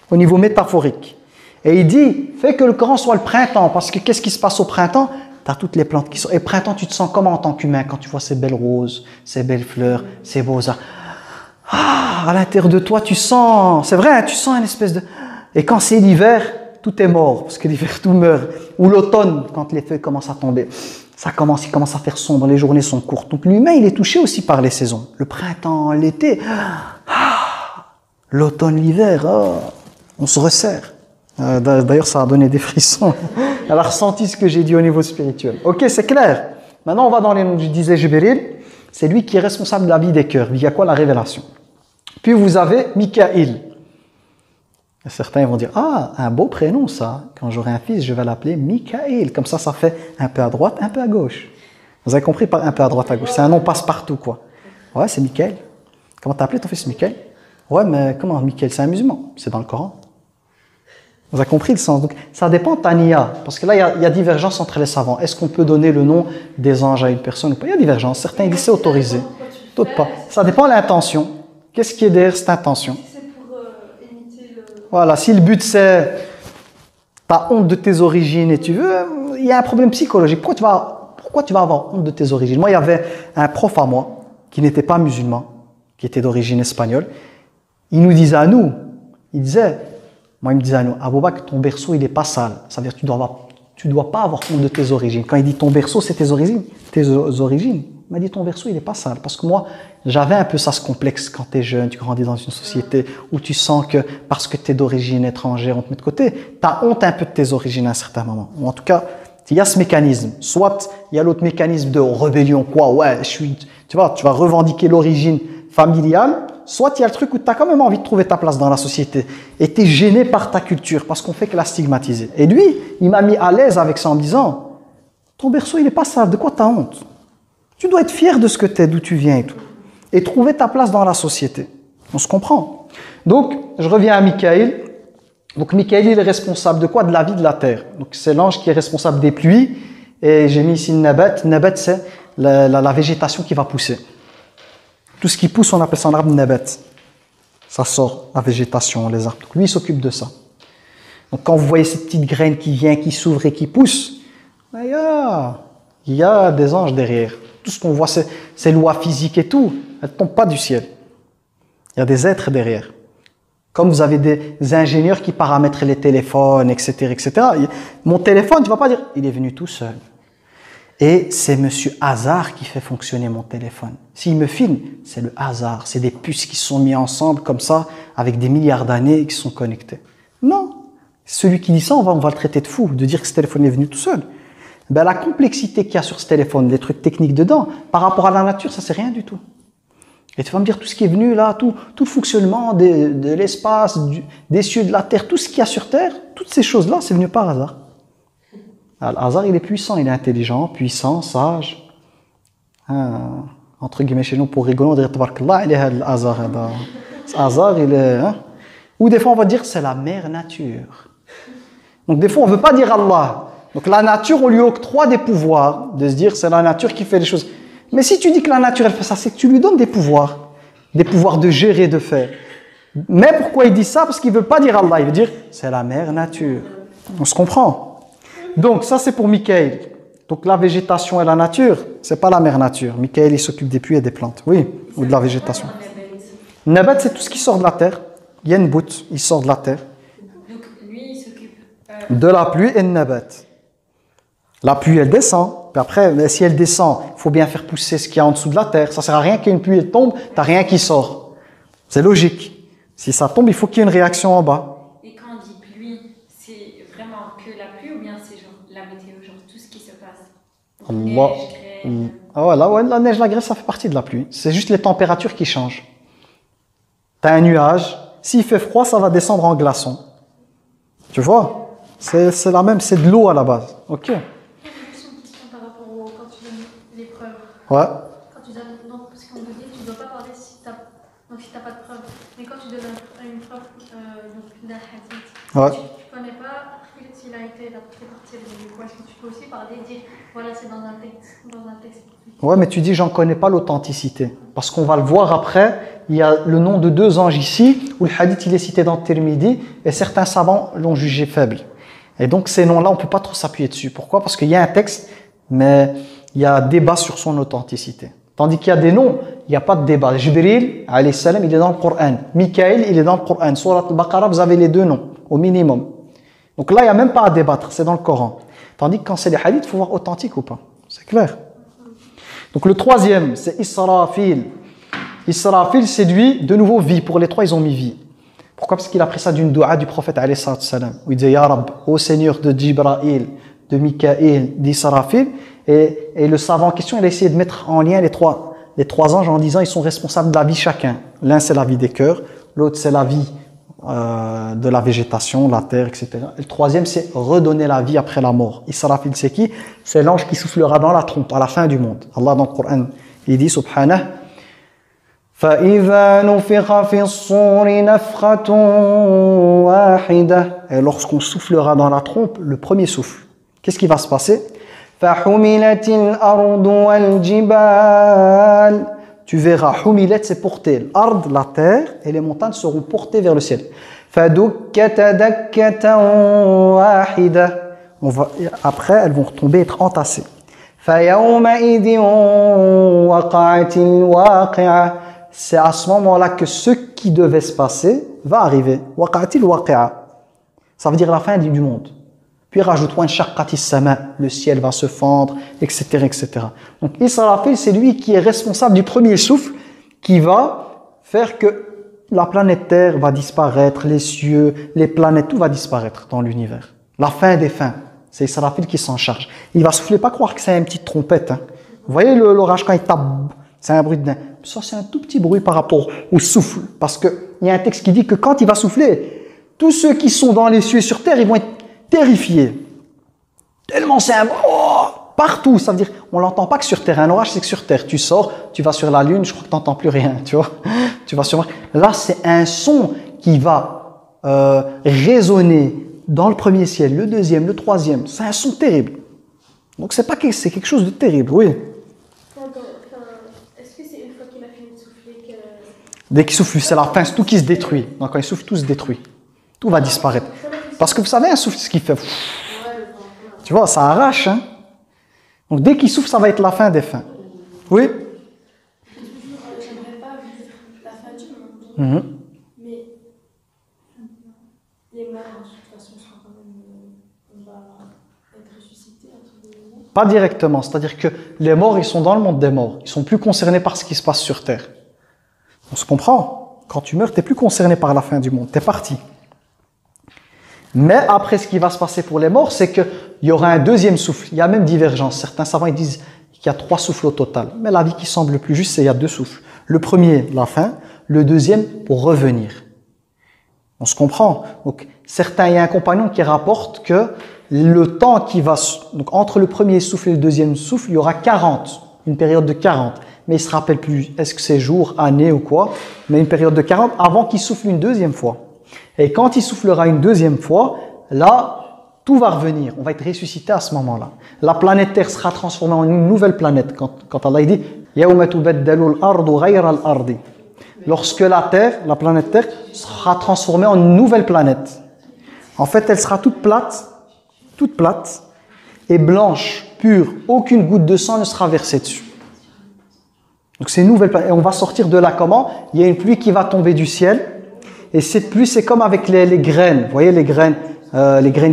[SPEAKER 1] au niveau métaphorique. Et il dit, fais que le Coran soit le printemps, parce que qu'est-ce qui se passe au printemps? Tu as toutes les plantes qui sont... Et printemps, tu te sens comment en tant qu'humain quand tu vois ces belles roses, ces belles fleurs, ces beaux arbres? Ah, à l'intérieur de toi, tu sens... C'est vrai, hein, tu sens une espèce de... Et quand c'est l'hiver, tout est mort, parce que l'hiver, tout meurt. Ou l'automne, quand les feuilles commencent à tomber. Il commence à faire sombre, les journées sont courtes. Donc l'humain, il est touché aussi par les saisons. Le printemps, l'été, l'automne, l'hiver, on se resserre. D'ailleurs, ça a donné des frissons. Elle a ressenti ce que j'ai dit au niveau spirituel. Ok, c'est clair. Maintenant, on va dans les noms. Je disais Jibril, c'est lui qui est responsable de la vie des cœurs. Il y a quoi? La révélation. Puis vous avez Mikaïl. Certains vont dire, ah, un beau prénom ça. Quand j'aurai un fils, je vais l'appeler Mikaïl. Comme ça fait un peu à droite, un peu à gauche. Vous avez compris par un peu à droite, à gauche. C'est un nom passe-partout, quoi. Ouais, c'est Mikaïl. Comment t'as appelé ton fils? Mikaïl? Ouais, mais comment Mikaïl? C'est un musulman. C'est dans le Coran. Vous avez compris le sens? Donc, ça dépend de ta niya. Parce que là, il y a divergence entre les savants. Est-ce qu'on peut donner le nom des anges à une personne ou pas? Il y a divergence. Certains disent c'est autorisé. D'autres pas. Ça dépend de l'intention. Qu'est-ce qui est derrière cette intention? Voilà, si le but c'est t'as honte de tes origines et tu veux, il y a un problème psychologique. Pourquoi tu vas avoir honte de tes origines? Moi, il y avait un prof à moi qui n'était pas musulman, qui était d'origine espagnole. Il nous disait à nous, il me disait à nous, Abou Bakr, ton berceau, il est pas sale. Ça veut dire que tu tu ne dois pas avoir honte de tes origines. Quand il dit ton berceau, c'est tes origines. Il m'a dit ton berceau, il n'est pas sale. Parce que moi, j'avais un peu ça, ce complexe quand tu es jeune, tu grandis dans une société où tu sens que parce que tu es d'origine étrangère, on te met de côté, tu as honte un peu de tes origines à un certain moment. Ou en tout cas, il y a ce mécanisme. Soit il y a l'autre mécanisme de rébellion, quoi, ouais, tu vas revendiquer l'origine familiale. Soit il y a le truc où tu as quand même envie de trouver ta place dans la société et tu es gêné par ta culture parce qu'on fait que la stigmatiser. Et lui, il m'a mis à l'aise avec ça en me disant ton berceau, il n'est pas sale, de quoi tu as honte? Tu dois être fier de ce que tu es, d'où tu viens et tout. Et trouver ta place dans la société. On se comprend. Donc, je reviens à Mikaël. Donc, Mikaël, il est responsable de quoi? De la vie de la terre. Donc, c'est l'ange qui est responsable des pluies. Et j'ai mis ici Nabat. Nabat, c'est la végétation qui va pousser. Tout ce qui pousse, on appelle ça un arbre Nabat. Ça sort, la végétation, les arbres. Donc, lui, il s'occupe de ça. Donc, quand vous voyez cette petite graine qui vient, qui s'ouvre et qui pousse, il y a des anges derrière. Tout ce qu'on voit, ces lois physiques et tout, elles ne tombent pas du ciel. Il y a des êtres derrière. Comme vous avez des ingénieurs qui paramètrent les téléphones, etc., etc. Mon téléphone, tu ne vas pas dire, il est venu tout seul. Et c'est Monsieur Hasard qui fait fonctionner mon téléphone. S'il me filme, c'est le hasard. C'est des puces qui se sont mises ensemble comme ça, avec des milliards d'années et qui sont connectées. Non. Celui qui dit ça, on va le traiter de fou, de dire que ce téléphone est venu tout seul. Ben, la complexité qu'il y a sur ce téléphone, les trucs techniques dedans, par rapport à la nature, ça c'est rien du tout. Et tu vas me dire tout ce qui est venu là, tout le fonctionnement de l'espace, des cieux, de la terre, tout ce qu'il y a sur terre, toutes ces choses-là, c'est venu par hasard. Alors, le hasard, il est puissant, il est intelligent, puissant, sage. Entre guillemets, chez nous, pour rigoler, on dirait tabarakallah, il est le hasard. Ce hasard, il est. Ou des fois, on va dire c'est la mère nature. Donc, des fois, on ne veut pas dire Allah. Donc la nature, on lui octroie des pouvoirs, de se dire c'est la nature qui fait les choses. Mais si tu dis que la nature, elle fait ça, c'est que tu lui donnes des pouvoirs de gérer, de faire. Mais pourquoi il dit ça? Parce qu'il ne veut pas dire Allah, il veut dire c'est la mère nature. On se comprend? Donc ça c'est pour Mikaël. Donc la végétation et la nature, c'est pas la mère nature. Mikaël, il s'occupe des pluies et des plantes, oui, ou de la végétation. Nabat, c'est tout ce qui sort de la terre. Il y a une boute, il sort de la terre.
[SPEAKER 3] Donc lui, il s'occupe
[SPEAKER 1] de la pluie et de Nabat. La pluie, elle descend. Puis après, si elle descend, il faut bien faire pousser ce qu'il y a en dessous de la terre. Ça ne sert à rien qu'une pluie elle tombe, tu n'as rien qui sort. C'est logique. Si ça tombe, il faut qu'il y ait une réaction en bas.
[SPEAKER 3] Et quand on dit pluie, c'est vraiment que la pluie ou bien c'est genre la météo, genre tout ce qui se passe? Neige, grêle.
[SPEAKER 1] Ah ouais, la neige, la grêle, ça fait partie de la pluie. C'est juste les températures qui changent. Tu as un nuage. S'il fait froid, ça va descendre en glaçon. Tu vois? C'est la même, c'est de l'eau à la base. Ok. Ouais.
[SPEAKER 2] Quand tu donnes, donc, parce qu'on te dit, tu ne dois pas parler si tu n'as pas de preuve. Mais quand tu donnes une preuve d'un hadith,
[SPEAKER 1] ouais.
[SPEAKER 2] Tu ne connais pas s'il a été adapté par tel ou quoi. Est-ce que tu peux aussi parler et dire, voilà, c'est dans un texte.
[SPEAKER 1] Ouais, mais tu dis, j'en connais pas l'authenticité. Parce qu'on va le voir après, il y a le nom de 2 anges ici, où le hadith il est cité dans Tirmidhi, et certains savants l'ont jugé faible. Et donc ces noms-là, on ne peut pas trop s'appuyer dessus. Pourquoi? Parce qu'il y a un texte, mais il y a débat sur son authenticité. Tandis qu'il y a des noms, il n'y a pas de débat. Jibril, alayhi salam, il est dans le Coran. Mikaël, il est dans le Coran. Surat al-Baqarah, vous avez les 2 noms, au minimum. Donc là, il n'y a même pas à débattre, c'est dans le Coran. Tandis que quand c'est les hadiths, il faut voir authentique ou pas. C'est clair. Donc le 3e, c'est Israfil. Israfil séduit de nouveau vie. Pour les 3, ils ont mis vie. Pourquoi? Parce qu'il a pris ça d'une dua du prophète alayhi salam, où il disait Ya Rab, ô Seigneur de Jibril, de Mikaël, d'Israfil. Et le savant en question, il a essayé de mettre en lien les trois anges en disant ils sont responsables de la vie chacun. L'un c'est la vie des cœurs, l'autre c'est la vie de la végétation, la terre, etc. Et le 3e c'est redonner la vie après la mort. Israfil c'est qui? C'est l'ange qui soufflera dans la trompe à la fin du monde. Allah dans le Coran, il dit subhanah فَإِذَا نُفِخَ فِي الصُّورِ نَفْخَةٌ وَاحِدَةٌ. Et lorsqu'on soufflera dans la trompe, le premier souffle, qu'est-ce qui va se passer? فَحُمِلَتِ الْأَرْضُ وَالْجِبَالِ. Tu verras, humilat c'est porter, l'ard, la terre, et les montagnes seront portées vers le ciel. فَدُكَّتَ دَكَّةً وَاحِدَةً. Après, elles vont retomber, être entassées. فَيَوْمَئِذٍ وَقَعَتِ الْوَاقِعَةُ. C'est à ce moment-là que ce qui devait se passer va arriver. وَقَعَتِ الْوَاقِعَةُ. Ça veut dire la fin du monde. Puis rajoute le ciel va se fendre, etc., etc. Donc Israfil, c'est lui qui est responsable du premier souffle qui va faire que la planète Terre va disparaître, les cieux, les planètes, tout va disparaître dans l'univers. La fin des fins. C'est Israfil qui s'en charge. Il va souffler, pas croire que c'est une petite trompette. Hein. Vous voyez l'orage quand il tape, c'est un bruit de dingue. Ça, c'est un tout petit bruit par rapport au souffle. Parce qu'il y a un texte qui dit que quand il va souffler, tous ceux qui sont dans les cieux et sur terre, ils vont être terrifiés. Tellement c'est un... Oh, partout, ça veut dire, on l'entend pas que sur terre. Un orage, c'est que sur terre. Tu sors, tu vas sur la lune, je crois que tu n'entends plus rien, tu vois. Tu vas sur... Là, c'est un son qui va résonner dans le premier ciel, le deuxième, le troisième. C'est un son terrible. Donc, c'est quelque chose de terrible, oui.
[SPEAKER 2] Est-ce que c'est une fois qu'il a fini de souffler que...
[SPEAKER 1] Dès qu'il souffle, c'est la fin, c'est tout qui se détruit. Donc, quand il souffle, tout se détruit. Tout va disparaître. Parce que vous savez, un souffle, ce qu'il fait... Tu vois, ça arrache, hein. Donc, dès qu'il souffle, ça va être la fin des fins. Oui?
[SPEAKER 2] J'aimerais pas vivre la fin du monde. Mais les morts, de toute façon, seront quand même... on va être ressuscités, entre guillemets.
[SPEAKER 1] Pas directement. C'est-à-dire que les morts, ils sont dans le monde des morts. Ils sont plus concernés par ce qui se passe sur Terre. On se comprend? Quand tu meurs, tu n'es plus concerné par la fin du monde. Tu es parti. Mais après, ce qui va se passer pour les morts, c'est qu'il y aura un deuxième souffle. Il y a même divergence. Certains savants ils disent qu'il y a 3 souffles au total. Mais l'avis qui semble le plus juste, c'est qu'il y a 2 souffles. Le premier, la fin. Le deuxième, pour revenir. On se comprend. Donc, certains, il y a un compagnon qui rapporte que le temps qui va... Donc, entre le premier souffle et le deuxième souffle, il y aura 40. Une période de 40. Mais il ne se rappelle plus, est-ce que c'est jour, année ou quoi. Mais une période de 40 avant qu'il souffle une deuxième fois. Et quand il soufflera une deuxième fois, là, tout va revenir. On va être ressuscité à ce moment-là. La planète Terre sera transformée en une nouvelle planète. Quand Allah dit « Yawma tubaddalu al-ardu ghayra al-ardi » Lorsque la Terre, la planète Terre, sera transformée en une nouvelle planète. En fait, elle sera toute plate et blanche, pure. Aucune goutte de sang ne sera versée dessus. Donc c'est une nouvelle planète. Et on va sortir de là comment? Il y a une pluie qui va tomber du ciel. Et cette pluie, c'est comme avec les graines. Vous voyez les graines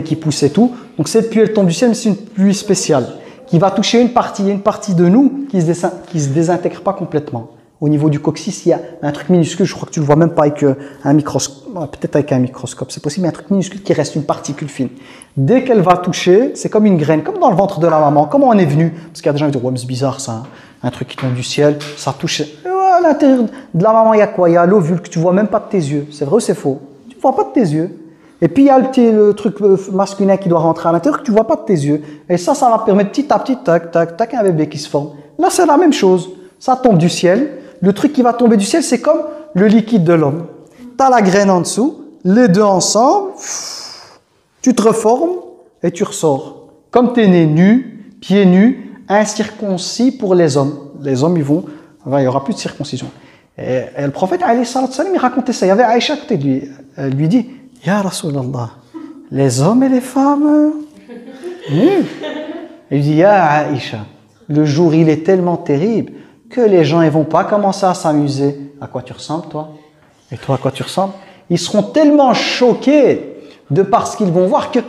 [SPEAKER 1] qui poussent et tout. Donc cette pluie, elle tombe du ciel, mais c'est une pluie spéciale qui va toucher une partie de nous qui se désintègre pas complètement. Au niveau du coccyx, il y a un truc minuscule, je crois que tu le vois même pas avec un microscope, peut-être avec un microscope, c'est possible, mais un truc minuscule qui reste une particule fine. Dès qu'elle va toucher, c'est comme une graine, comme dans le ventre de la maman. Comment on est venu? Parce qu'il y a des gens qui disent, ouais, mais c'est bizarre ça, hein. Un truc qui tombe du ciel, ça touche. À l'intérieur de la maman, il y a quoi? Il y a l'ovule que tu vois même pas de tes yeux. C'est vrai ou c'est faux? Tu ne vois pas de tes yeux. Et puis il y a le truc masculin qui doit rentrer à l'intérieur que tu ne vois pas de tes yeux. Et ça va permettre petit à petit, tac, tac, tac, un bébé qui se forme. Là, c'est la même chose. Ça tombe du ciel. Le truc qui va tomber du ciel, c'est comme le liquide de l'homme. Tu as la graine en dessous, les deux ensemble, tu te reformes et tu ressors. Comme tu es né nu, pieds nus, incirconcis pour les hommes. Les hommes, il n'y aura plus de circoncision. Et le prophète, alayhi salatu salam, il racontait ça. Il y avait Aïcha à côté de lui. Elle lui dit, Ya Rasulallah, les hommes et les femmes nus. Il dit, Ya Aïcha, le jour, il est tellement terrible que les gens ne vont pas commencer à s'amuser. À quoi tu ressembles, toi? Et toi, à quoi tu ressembles? Ils seront tellement choqués de par ce qu'ils vont voir que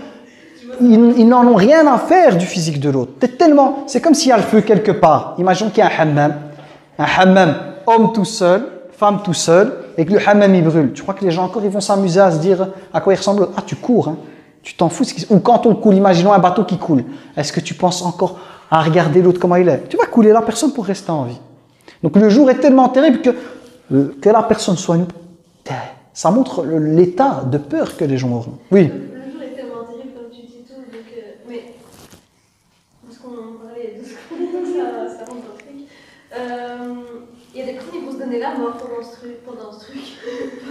[SPEAKER 1] ils n'en ont rien à faire du physique de l'autre. C'est comme s'il y a le feu quelque part. Imaginons qu'il y a un hammam, homme tout seul, femme tout seul, et que le hammam il brûle. Tu crois que les gens encore ils vont s'amuser à se dire à quoi il ressemble? Ah, tu cours, hein. Tu t'en fous. Ou quand on coule, imaginons un bateau qui coule. Est-ce que tu penses encore à regarder l'autre comment il est? Tu vas couler la personne pour rester en vie. Donc le jour est tellement terrible que la personne soit nue. Ça montre l'état de peur que les gens auront. Oui.
[SPEAKER 2] Le jour est tellement terrible, comme tu dis tout, donc, mais parce qu'on parlait de ce ça rentre dans le truc. Il y a des personnes qui vont se donner la mort pendant ce truc.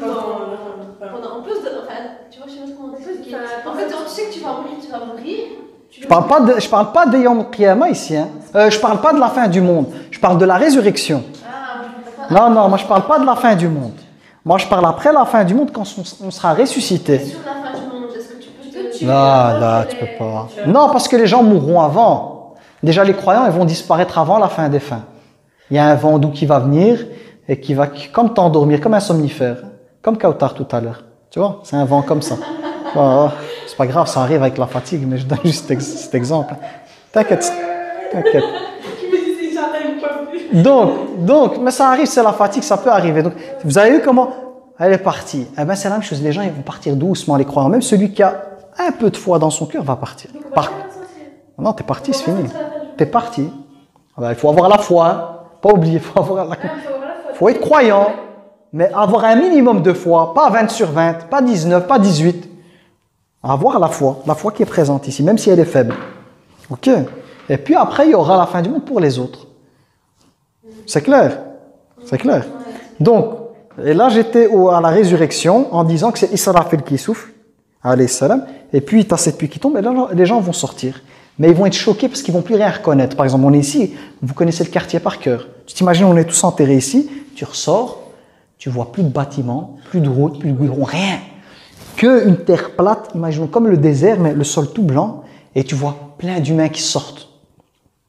[SPEAKER 2] En plus de, enfin, tu vois, je sais pas comment t'expliquer. En fait, tu sais que tu vas mourir.
[SPEAKER 1] Je parle pas des Yom Qiyamah ici. Hein. Je parle pas de la fin du monde. Je parle de la résurrection. Non, moi je parle pas de la fin du monde. Moi je parle après la fin du monde quand on sera ressuscité.
[SPEAKER 2] Sur la fin du monde, est-ce que tu peux te
[SPEAKER 1] Non, tu peux pas. Non, parce que les gens mourront avant. Déjà les croyants ils vont disparaître avant la fin des fins. Il y a un vent doux qui va venir et qui va comme t'endormir, comme un somnifère, comme Kautar tout à l'heure. Tu vois, c'est un vent comme ça. Bon, c'est pas grave, ça arrive avec la fatigue, mais je donne juste cet exemple. T'inquiète, t'inquiète. Donc, mais ça arrive, c'est la fatigue, ça peut arriver. Donc, vous avez vu comment elle est partie. Eh bien, c'est la même chose. Les gens, ils vont partir doucement, les croyants. Même celui qui a un peu de foi dans son cœur va partir. Non, t'es parti, c'est fini. T'es parti. Ah ben, il faut avoir la foi. Hein. Pas oublier, faut être croyant. Mais avoir un minimum de foi. Pas 20 sur 20, pas 19, pas 18. Avoir la foi qui est présente ici, même si elle est faible. Ok. Et puis après, il y aura la fin du monde pour les autres. C'est clair? C'est clair. Donc, et là j'étais à la résurrection en disant que c'est Israfil qui souffle, alayhi salam, et puis tu as cette pluie qui tombe, et là les gens vont sortir. Mais ils vont être choqués parce qu'ils ne vont plus rien reconnaître. Par exemple, on est ici, vous connaissez le quartier par cœur. Tu t'imagines, on est tous enterrés ici, tu ressors, tu vois plus de bâtiments, plus de routes, plus de goudron, rien. Qu'une terre plate, imaginons comme le désert, mais le sol tout blanc, et tu vois plein d'humains qui sortent.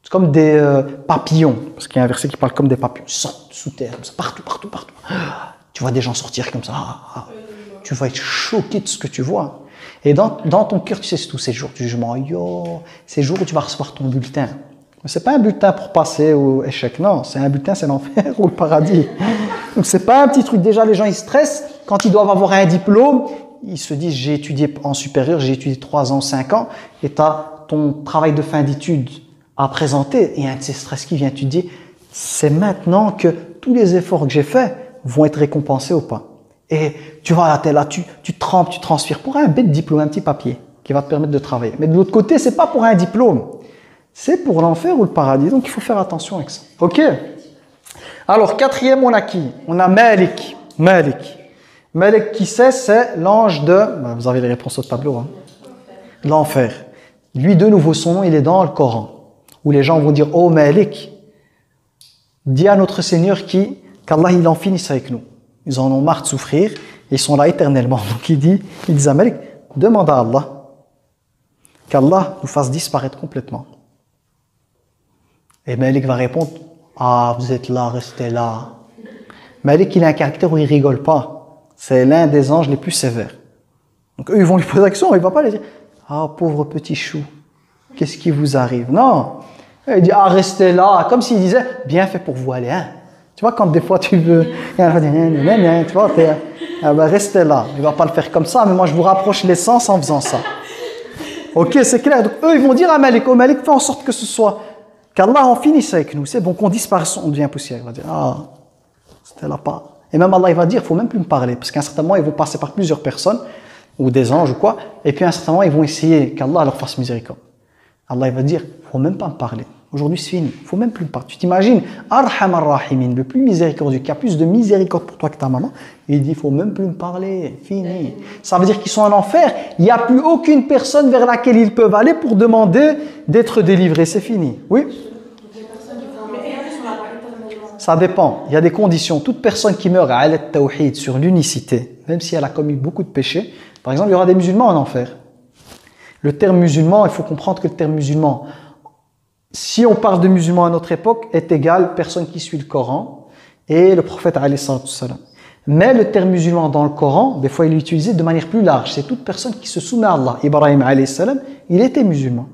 [SPEAKER 1] C'est comme des papillons, parce qu'il y a un verset qui parle comme des papillons, ils sortent sous terre, comme ça, partout. Tu vois des gens sortir comme ça. Tu vas être choqué de ce que tu vois. Et dans ton cœur, tu sais, c'est tous ces jours du jugement. Ces jours où tu vas recevoir ton bulletin. Mais c'est pas un bulletin pour passer au échec, non. C'est un bulletin, c'est l'enfer ou le paradis. Donc c'est pas un petit truc. Déjà, les gens, ils stressent. Quand ils doivent avoir un diplôme, ils se disent, j'ai étudié en supérieur, j'ai étudié 3 ans, 5 ans, et tu as ton travail de fin d'études à présenter. Et un de ces stress qui vient, tu te dis, c'est maintenant que tous les efforts que j'ai faits vont être récompensés ou pas. Et tu vas là, tu trempes, tu transpires pour un bête diplôme, un petit papier qui va te permettre de travailler. Mais de l'autre côté, c'est pas pour un diplôme, c'est pour l'enfer ou le paradis. Donc il faut faire attention avec ça. Ok. Alors quatrième, on a qui? On a Malik. Malik, qui c'est l'ange de... vous avez les réponses au tableau. Hein. L'enfer. Lui, de nouveau, son nom, il est dans le Coran. Où les gens vont dire, oh Malik, dis à notre Seigneur qu'Allah il en finisse avec nous. Ils en ont marre de souffrir, ils sont là éternellement. Donc il dit à Malik, demande à Allah qu'Allah nous fasse disparaître complètement. Et Malik va répondre, ah vous êtes là, restez là. Malik il a un caractère où il rigole pas. C'est l'un des anges les plus sévères. Donc eux ils vont lui poser la question, il va pas lui dire, ah pauvre petit chou, qu'est-ce qui vous arrive? Non. Il dit, ah restez là, comme s'il disait, bien fait pour vous, allez, hein. Tu vois, quand des fois tu veux, tu vois, restez là. Il ne va pas le faire comme ça, mais moi je vous rapproche l'essence en faisant ça. Ok, c'est clair. Donc eux, ils vont dire à Malik, oh Malik, fais en sorte que ce soit, qu'Allah en finisse avec nous. C'est bon, qu'on disparaisse, on devient poussière. Il va dire, ah, c'était là pas. Et même Allah, il va dire, il ne faut même plus me parler, parce qu'à un certain moment, ils vont passer par plusieurs personnes, ou des anges ou quoi, et puis à un certain moment, ils vont essayer qu'Allah leur fasse miséricorde. Allah, il va dire, il ne faut même pas me parler. Aujourd'hui, c'est fini. Il ne faut même plus me parler. Tu t'imagines, Arham ar-Rahimin, le plus miséricordieux, qui a plus de miséricorde pour toi que ta maman, il dit, il ne faut même plus me parler. Fini. Ça veut dire qu'ils sont en enfer. Il n'y a plus aucune personne vers laquelle ils peuvent aller pour demander d'être délivrés. C'est fini. Oui? Ça dépend. Il y a des conditions. Toute personne qui meurt à al-tawhid, sur l'unicité, même si elle a commis beaucoup de péchés, par exemple, il y aura des musulmans en enfer. Le terme musulman, il faut comprendre que le terme musulman, si on parle de musulmans à notre époque, est égal personne qui suit le Coran et le prophète alayhi salam. Mais le terme musulman dans le Coran, des fois il est utilisé de manière plus large. C'est toute personne qui se soumet à Allah. Ibrahim alayhi salam, il était musulman,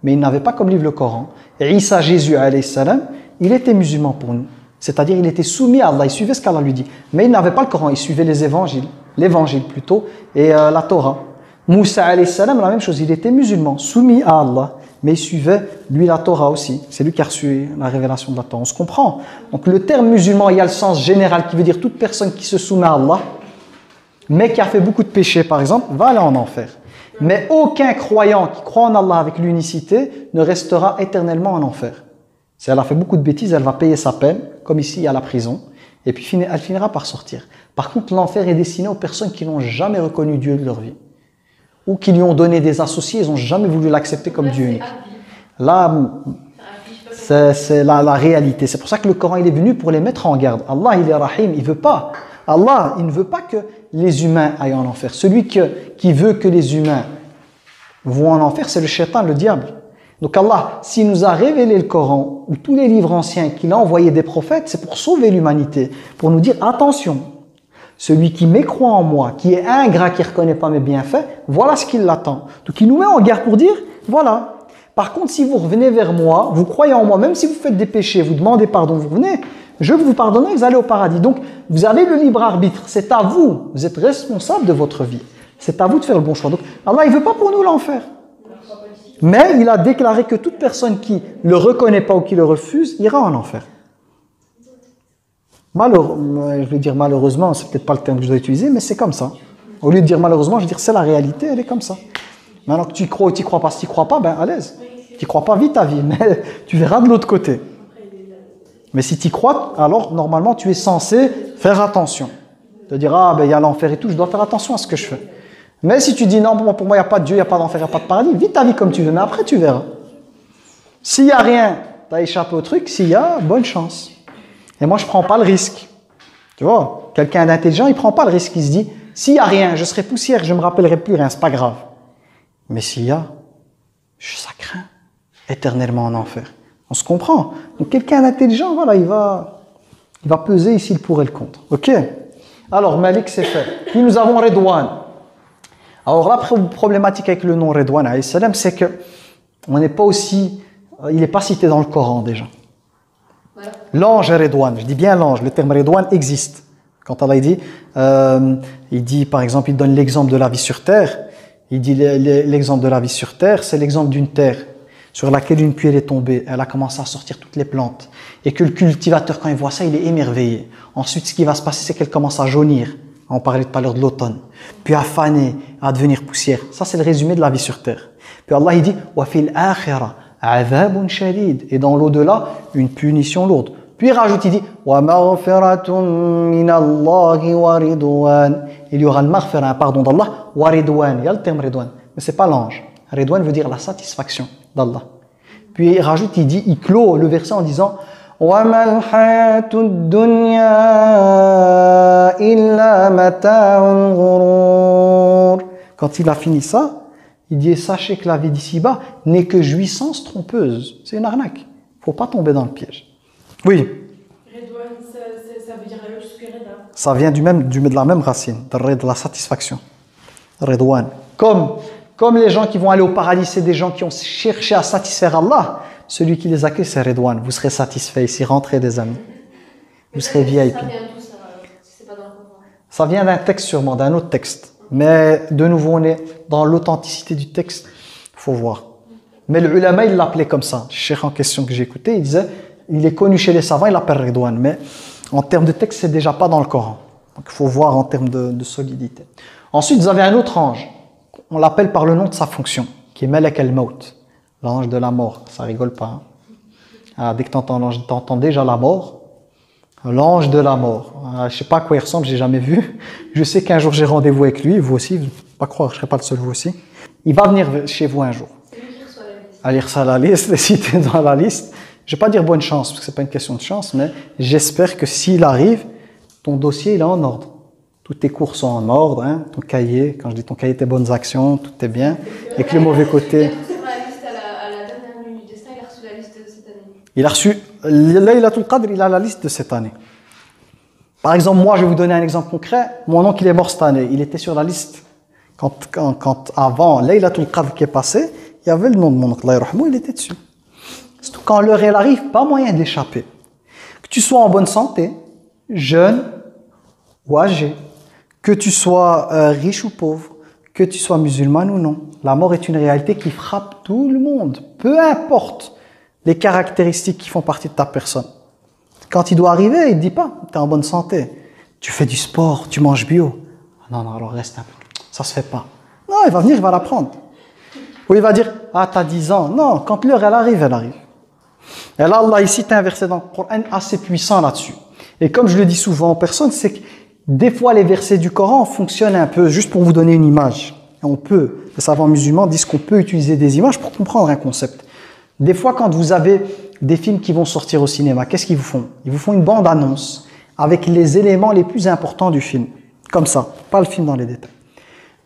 [SPEAKER 1] mais il n'avait pas comme livre le Coran. Et Isa, Jésus alayhi salam, il était musulman pour nous. C'est-à-dire il était soumis à Allah, il suivait ce qu'Allah lui dit. Mais il n'avait pas le Coran, il suivait les évangiles, l'évangile plutôt, et la Torah. Moussa alayhi salam, la même chose, il était musulman, soumis à Allah. Mais il suivait, lui, la Torah aussi. C'est lui qui a reçu la révélation de la Torah. On se comprend. Donc le terme musulman, il y a le sens général qui veut dire toute personne qui se soumet à Allah, mais qui a fait beaucoup de péchés, par exemple, va aller en enfer. Mais aucun croyant qui croit en Allah avec l'unicité ne restera éternellement en enfer. Si elle a fait beaucoup de bêtises, elle va payer sa peine, comme ici à la prison, et puis elle finira par sortir. Par contre, l'enfer est destiné aux personnes qui n'ont jamais reconnu Dieu de leur vie, ou qui lui ont donné des associés, ils n'ont jamais voulu l'accepter comme Dieu unique. Là, c'est la réalité. C'est pour ça que le Coran il est venu pour les mettre en garde. Allah, il est Rahim, il veut pas. Allah, il ne veut pas que les humains aillent en enfer. Celui qui veut que les humains vont en enfer, c'est le shaitan, le diable. Donc Allah, s'il nous a révélé le Coran, ou tous les livres anciens, qu'il a envoyé des prophètes, c'est pour sauver l'humanité, pour nous dire, attention, Celui qui mécroit en moi, qui est ingrat, qui ne reconnaît pas mes bienfaits, voilà ce qui l'attend. Donc il nous met en garde pour dire, voilà. Par contre, si vous revenez vers moi, vous croyez en moi, même si vous faites des péchés, vous demandez pardon, vous revenez, je vais vous pardonner, vous allez au paradis. Donc vous avez le libre arbitre, c'est à vous, vous êtes responsable de votre vie. C'est à vous de faire le bon choix. Donc Allah, il ne veut pas pour nous l'enfer. Mais il a déclaré que toute personne qui ne le reconnaît pas ou qui le refuse, ira en enfer. Je vais dire malheureusement, c'est peut-être pas le terme que je dois utiliser, mais c'est comme ça. Au lieu de dire malheureusement, je vais dire c'est la réalité, elle est comme ça. Maintenant que tu y crois ou tu n'y crois pas, si tu n'y crois pas, ben à l'aise. Tu n'y crois pas, vis ta vie, mais tu verras de l'autre côté. Mais si tu y crois, alors normalement tu es censé faire attention. Te dire, ah ben il y a l'enfer et tout, je dois faire attention à ce que je fais. Mais si tu dis non, pour moi il n'y a pas de Dieu, il n'y a pas d'enfer, il n'y a pas de paradis, vis ta vie comme tu veux, mais après tu verras. S'il n'y a rien, tu as échappé au truc, s'il y a, bonne chance. Et moi je ne prends pas le risque. Tu vois, quelqu'un d'intelligent, il ne prend pas le risque, il se dit, s'il n'y a rien, je serai poussière, je ne me rappellerai plus rien, c'est pas grave. Mais s'il y a, ça craint éternellement en enfer. On se comprend. Donc quelqu'un d'intelligent, voilà, il va peser ici le pour et le contre. Ok. Alors Malik c'est fait. Puis nous avons Redouane. Alors la problématique avec le nom Redouane alayhi salam, c'est que on n'est pas aussi, il n'est pas cité dans le Coran déjà. Voilà. L'ange Redouane, je dis bien l'ange, le terme Redouane existe. Quand Allah il dit par exemple, il donne l'exemple de la vie sur terre. Il dit l'exemple de la vie sur terre, c'est l'exemple d'une terre sur laquelle une pluie est tombée, elle a commencé à sortir toutes les plantes. Et que le cultivateur, quand il voit ça, il est émerveillé. Ensuite, ce qui va se passer, c'est qu'elle commence à jaunir. On parlait tout à l'heure de l'automne. Puis à faner, à devenir poussière. Ça, c'est le résumé de la vie sur terre. Puis Allah, il dit « Wa fil akhira azabun shadid » et dans l'au-delà, une punition lourde. Puis il rajoute, il dit « Wa maghfiratun minallahi wa ridwan » il y aura le maghfira, un pardon d'Allah, wa ridwan. Il y a le terme ridwan, mais c'est pas l'ange. Ridwan veut dire la satisfaction d'Allah. Puis il rajoute, il clôt le verset en disant wa mal hayatud dunya illa mata'un ghurur. Quand il a fini ça, il dit sachez que la vie d'ici-bas n'est que jouissance trompeuse. C'est une arnaque. Faut pas tomber dans le piège. Oui.
[SPEAKER 4] Redouane, ça veut dire la même chose que Reda.
[SPEAKER 1] Ça vient de la même racine, de la satisfaction. Redouane. Comme les gens qui vont aller au paradis, c'est des gens qui ont cherché à satisfaire Allah. Celui qui les accueille, c'est Redouane. Vous serez satisfaits ici, rentrez des amis. Vous serez VIP.
[SPEAKER 2] Ça vient d'où ça, si c'est pas dans le Coran?
[SPEAKER 1] Ça vient d'un texte sûrement, d'un autre texte. Mais de nouveau, on est dans l'authenticité du texte. Il faut voir. Mais le ulama, il l'appelait comme ça. Le cheikh en question que j'ai écouté, il disait, il est connu chez les savants, il l'appelle Redouane. Mais en termes de texte, c'est déjà pas dans le Coran. Donc il faut voir en termes de solidité. Ensuite, vous avez un autre ange. On l'appelle par le nom de sa fonction, qui est Malak al-Maut, l'ange de la mort. Ça rigole pas. Hein? Ah, dès que tu entends l'ange, tu entends déjà la mort. L'ange de la mort. Je ne sais pas à quoi il ressemble, j'ai jamais vu. Je sais qu'un jour j'ai rendez-vous avec lui, vous aussi, pas croire, je ne serai pas le seul, vous aussi. Il va venir chez vous un jour.
[SPEAKER 2] C'est lui qui reçoit la liste.
[SPEAKER 1] Allez, reçoit la liste, les citer dans la liste. Je ne vais pas dire bonne chance, parce que ce n'est pas une question de chance, mais j'espère que s'il arrive, ton dossier il est en ordre. Tous tes cours sont en ordre, hein, ton cahier, quand je dis ton cahier, tes bonnes actions, tout est bien. Et que le mauvais côté.
[SPEAKER 2] Il a reçu la liste à la dernière minute du destin, il a reçu la liste de cette année.
[SPEAKER 1] Il a reçu, Laylatul Qadr, il a la liste de cette année. Par exemple, moi, je vais vous donner un exemple concret. Mon oncle, il est mort cette année. Il était sur la liste. Quand avant Laylatul Qadr qui est passé, il y avait le nom de mon oncle, Allah yarhamou, il était dessus. Surtout quand l'heure elle arrive, pas moyen d'échapper. Que tu sois en bonne santé, jeune ou âgé, que tu sois riche ou pauvre, que tu sois musulman ou non, la mort est une réalité qui frappe tout le monde, peu importe les caractéristiques qui font partie de ta personne. Quand il doit arriver, il ne te dit pas, tu es en bonne santé, tu fais du sport, tu manges bio. Non, alors reste un peu, ça se fait pas. Non, il va venir, il va l'apprendre. Ou il va dire, ah, tu as 10 ans. Non, quand l'heure elle arrive, elle arrive. Et là, Allah ici t'a un verset dans le Coran assez puissant là-dessus. Et comme je le dis souvent aux personnes, c'est que des fois, les versets du Coran fonctionnent un peu, juste pour vous donner une image. Et on peut, les savants musulmans disent qu'on peut utiliser des images pour comprendre un concept. Des fois, quand vous avez des films qui vont sortir au cinéma, qu'est-ce qu'ils vous font? Ils vous font une bande-annonce avec les éléments les plus importants du film. Comme ça, pas le film dans les détails.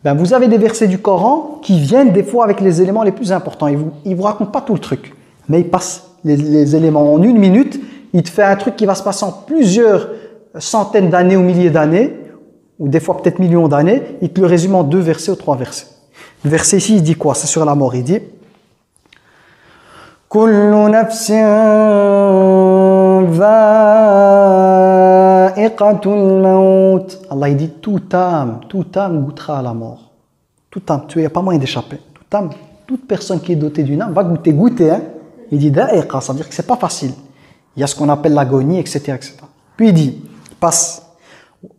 [SPEAKER 1] Ben, vous avez des versets du Coran qui viennent des fois avec les éléments les plus importants. Ils vous racontent pas tout le truc, mais ils passent les éléments en 1 minute. Il te fait un truc qui va se passer en plusieurs centaines d'années ou milliers d'années, ou des fois peut-être millions d'années, il te le résume en 2 versets ou 3 versets. Le verset ici, il dit quoi? C'est sur la mort, il dit Kullu nafsin dha'iqatul maut. Allah il dit toute âme goûtera à la mort. Toute âme, il n'y a pas moyen d'échapper. Toute âme, toute personne qui est dotée d'une âme va goûter. Hein? Il dit dha'iqa, ça veut dire que c'est pas facile. Il y a ce qu'on appelle l'agonie, etc., etc. Puis il passe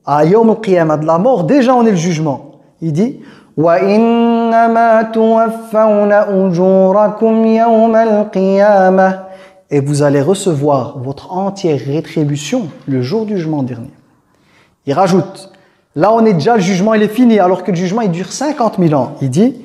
[SPEAKER 1] à Yawm al-Qiyamah de la mort, déjà on est le jugement. Il dit وَإِنَّمَا تُوَفَّوْنَ أُجُورَكُمْ يَوْمَ الْقِيَامَةِ. Et vous allez recevoir votre entière rétribution le jour du jugement dernier. Il rajoute, là on est déjà, le jugement il est fini, alors que le jugement il dure 50 000 ans. Il dit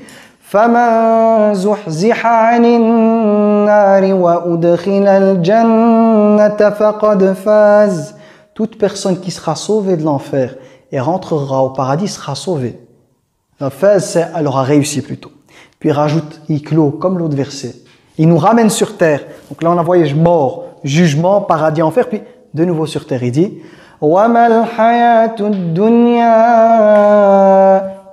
[SPEAKER 1] فَمَنْ زُحْزِحَ عَنِ النَّارِ وَأُدْخِلَ الْجَنَّةَ فَقَدْ فَازَ. Toute personne qui sera sauvée de l'enfer et rentrera au paradis sera sauvée. La phase, c'est elle aura réussi plutôt. Puis il rajoute, il clôt comme l'autre verset. Il nous ramène sur terre. Donc là on a voyage mort, jugement, paradis, enfer, puis de nouveau sur terre. Il dit وَمَا الْحَيَاةُ الدُّنْيَا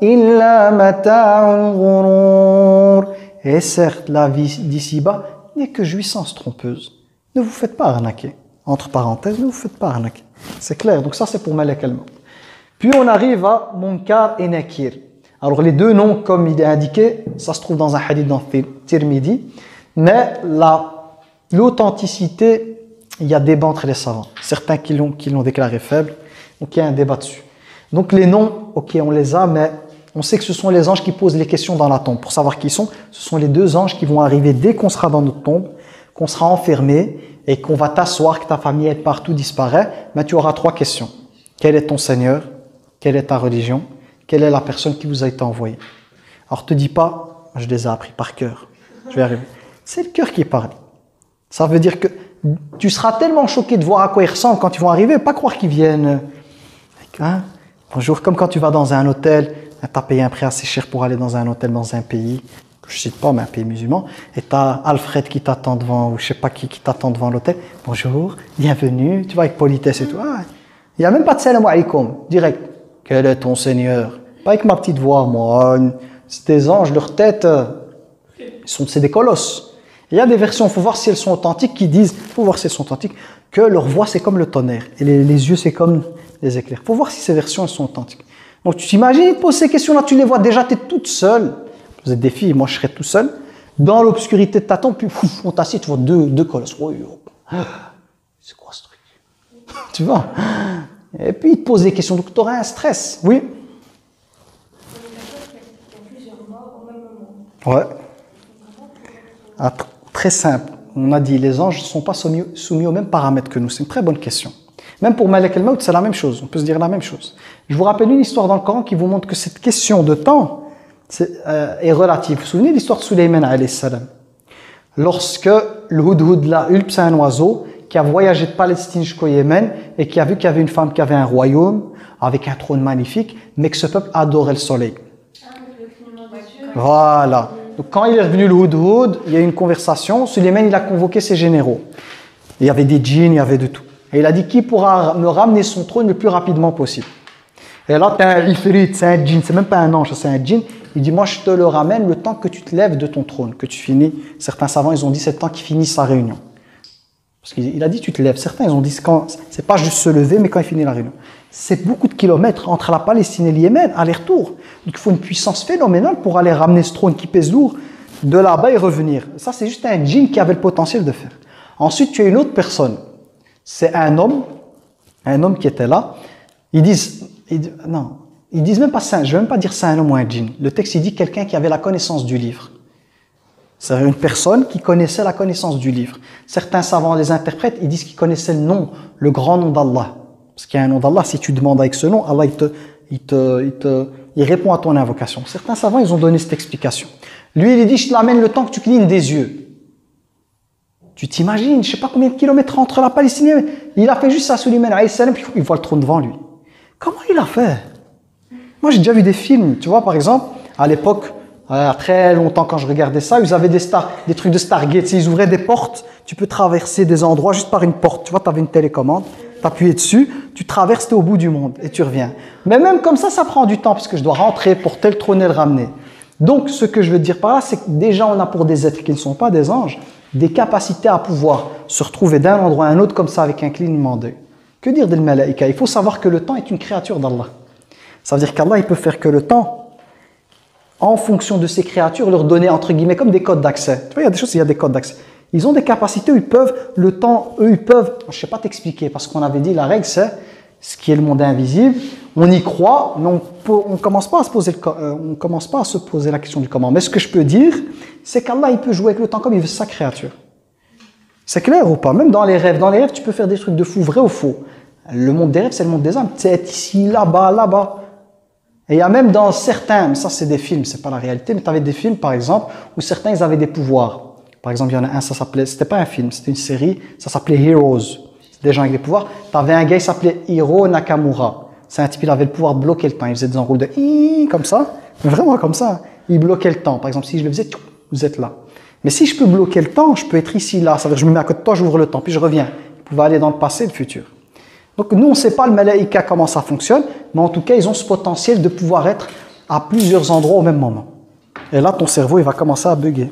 [SPEAKER 1] إِلَّا مَتَاعُ الْغُرُورِ. Et certes, la vie d'ici-bas n'est que jouissance trompeuse. Ne vous faites pas arnaquer. Entre parenthèses, ne vous faites pas arnaquer. C'est clair, donc ça c'est pour Malak al-Maut. Puis on arrive à Munkar et Nakir. Alors les deux noms, comme il est indiqué, ça se trouve dans un hadith dans Tirmidhi, mais l'authenticité, il y a débat entre les savants. Certains qui l'ont déclaré faible, donc il y a un débat dessus. Donc les noms, ok, on les a, mais on sait que ce sont les anges qui posent les questions dans la tombe. Pour savoir qui ils sont, ce sont les deux anges qui vont arriver dès qu'on sera dans notre tombe, qu'on sera enfermé et qu'on va t'asseoir, que ta famille est partout, disparaît. Mais tu auras 3 questions. Quel est ton Seigneur? Quelle est ta religion? Quelle est la personne qui vous a été envoyée? Alors, te dis pas, je les ai appris par cœur. Je vais arriver. C'est le cœur qui parle. Ça veut dire que tu seras tellement choqué de voir à quoi ils ressemblent quand ils vont arriver, pas croire qu'ils viennent. Hein? Bonjour, comme quand tu vas dans un hôtel, tu as payé un prix assez cher pour aller dans un hôtel dans un pays, que je ne cite pas, mais un pays musulman, et tu as Alfred qui t'attend devant, ou je ne sais pas qui t'attend devant l'hôtel. Bonjour, bienvenue, tu vas avec politesse et tout. Ah, il n'y a même pas de salam alaikum, direct. Quel est ton Seigneur? Pas avec ma petite voix, moi. C'est des anges, leur tête, c'est des colosses. Il y a des versions, il faut voir si elles sont authentiques, qui disent, il faut voir si elles sont authentiques, que leur voix c'est comme le tonnerre, et les yeux c'est comme les éclairs. Il faut voir si ces versions elles sont authentiques. Donc tu t'imagines, ils te posent ces questions-là, tu les vois déjà, tu es toute seule. Vous êtes des filles, moi je serais tout seul. Dans l'obscurité de ta tombe, puis on t'assied, tu vois deux colosses. C'est quoi ce truc? Tu vois? Et puis ils te posent des questions, donc tu auras un stress. Oui? Ouais. Ah, très simple. On a dit, les anges ne sont pas soumis aux mêmes paramètres que nous. C'est une très bonne question. Même pour Malak al-Maut, c'est la même chose. On peut se dire la même chose. Je vous rappelle une histoire dans le Coran qui vous montre que cette question de temps est relative. Vous vous souvenez de l'histoire de Sulayman alayhi salam? Lorsque le Hudhud, la Hulp, c'est un oiseau qui a voyagé de Palestine jusqu'au Yémen et qui a vu qu'il y avait une femme qui avait un royaume avec un trône magnifique, mais que ce peuple adorait le soleil. Voilà. Donc quand il est revenu le Hudhud, il y a eu une conversation. Sulayman, il a convoqué ses généraux. Il y avait des djinns, il y avait de tout. Et il a dit, qui pourra me ramener son trône le plus rapidement possible? Et là, tu as un ifrit, c'est un djinn, c'est même pas un ange, c'est un djinn. Il dit, moi je te le ramène le temps que tu te lèves de ton trône, que tu finis. Certains savants, ils ont dit, c'est le temps qu'il finit sa réunion. Parce qu'il a dit, tu te lèves. Certains, ils ont dit, c'est pas juste se lever, mais quand il finit la réunion. C'est beaucoup de kilomètres entre la Palestine et le Yémen, aller-retour. Donc il faut une puissance phénoménale pour aller ramener ce trône qui pèse lourd de là-bas et revenir. Ça, c'est juste un djinn qui avait le potentiel de faire. Ensuite, tu as une autre personne. C'est un homme qui était là. Ils disent même pas ça, je ne vais même pas dire c'est un homme ou un djinn. Le texte, il dit quelqu'un qui avait la connaissance du livre. C'est une personne qui connaissait la connaissance du livre. Certains savants les interprètent, ils disent qu'ils connaissaient le nom, le grand nom d'Allah. Parce qu'il y a un nom d'Allah, si tu demandes avec ce nom, Allah il répond à ton invocation. Certains savants, ils ont donné cette explication. Lui, il dit, je te l'amène le temps que tu clignes des yeux. Tu t'imagines, je ne sais pas combien de kilomètres entre la Palestine et il a fait juste ça à Sulayman alayhi salam, puis il voit le trône devant lui. Comment il a fait? Moi, j'ai déjà vu des films, tu vois, par exemple, à l'époque, très longtemps quand je regardais ça, ils avaient des trucs de Stargate, ils ouvraient des portes, tu peux traverser des endroits juste par une porte, tu vois, tu avais une télécommande, t'appuyer dessus, tu traverses, t'es au bout du monde et tu reviens. Mais même comme ça prend du temps parce que je dois rentrer pour tel trône et le ramener. Donc, ce que je veux dire par là, c'est que déjà, on a pour des êtres qui ne sont pas des anges, des capacités à pouvoir se retrouver d'un endroit à un autre comme ça avec un clignement d'œil. Que dire des malaïka? Il faut savoir que le temps est une créature d'Allah. Ça veut dire qu'Allah, il peut faire que le temps, en fonction de ces créatures, leur donner, entre guillemets, comme des codes d'accès. Tu vois, il y a des choses, il y a des codes d'accès. Ils ont des capacités où ils peuvent, le temps, eux, ils peuvent, je ne sais pas t'expliquer, parce qu'on avait dit, la règle, c'est ce qui est le monde invisible. On y croit, mais on ne commence pas à se poser la question du comment. Mais ce que je peux dire, c'est qu'Allah, il peut jouer avec le temps comme il veut sa créature. C'est clair ou pas? Même dans les rêves. Dans les rêves, tu peux faire des trucs de fou, vrai ou faux. Le monde des rêves, c'est le monde des âmes. Tu sais, ici, là-bas, là-bas. Et il y a même dans certains, mais ça c'est des films, c'est pas la réalité, mais tu avais des films, par exemple, où certains, ils avaient des pouvoirs. Par exemple, il y en a un, ça s'appelait, c'était pas un film, c'était une série, ça s'appelait Heroes. C'est des gens avec des pouvoirs. Tu avais un gars, il s'appelait Hiro Nakamura. C'est un type, il avait le pouvoir de bloquer le temps. Il faisait des enroules de comme ça, mais vraiment comme ça. Il bloquait le temps. Par exemple, si je le faisais, vous êtes là. Mais si je peux bloquer le temps, je peux être ici, là. Ça veut dire que je me mets à côté de toi, j'ouvre le temps, puis je reviens. Il pouvait aller dans le passé, le futur. Donc nous, on ne sait pas le malaïka comment ça fonctionne, mais en tout cas, ils ont ce potentiel de pouvoir être à plusieurs endroits au même moment. Et là, ton cerveau, il va commencer à bugger.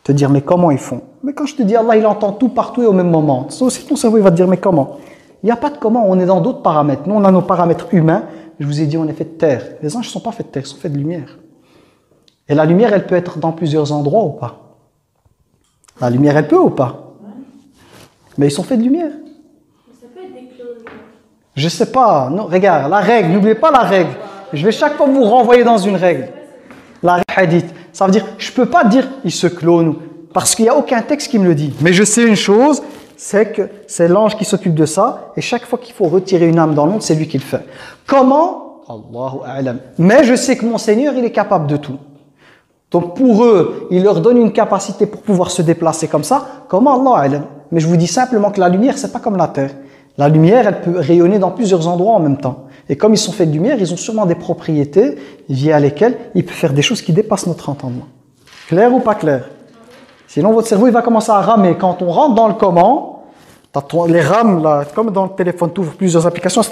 [SPEAKER 1] Te dire, mais comment ils font? Mais quand je te dis, Allah, il entend tout partout et au même moment. Ça aussi, ton cerveau, il va te dire, mais comment? Il n'y a pas de comment, on est dans d'autres paramètres. Nous, on a nos paramètres humains. Je vous ai dit, on est fait de terre. Les anges ne sont pas faits de terre, ils sont faits de lumière. Et la lumière, elle peut être dans plusieurs endroits ou pas? La lumière, elle peut ou pas? Mais ils sont faits de lumière.
[SPEAKER 4] Ça peut être des clones.
[SPEAKER 1] Je sais pas. Non, regarde, la règle, n'oubliez pas la règle. Je vais chaque fois vous renvoyer dans une règle. La règle hadith. Ça veut dire, je ne peux pas dire, il se clone, parce qu'il n'y a aucun texte qui me le dit. Mais je sais une chose, c'est que c'est l'ange qui s'occupe de ça, et chaque fois qu'il faut retirer une âme dans le monde, c'est lui qui le fait. Comment? Allahu a'lam. Mais je sais que mon Seigneur, il est capable de tout. Donc pour eux, il leur donne une capacité pour pouvoir se déplacer comme ça. Comment? Allahu a'lam. Mais je vous dis simplement que la lumière, c'est pas comme la terre. La lumière, elle peut rayonner dans plusieurs endroits en même temps. Et comme ils sont faits de lumière, ils ont sûrement des propriétés via lesquelles ils peuvent faire des choses qui dépassent notre entendement. Clair ou pas clair? Sinon, votre cerveau, il va commencer à ramer. Quand on rentre dans le comment, les rames, là, comme dans le téléphone, tu ouvres plusieurs applications,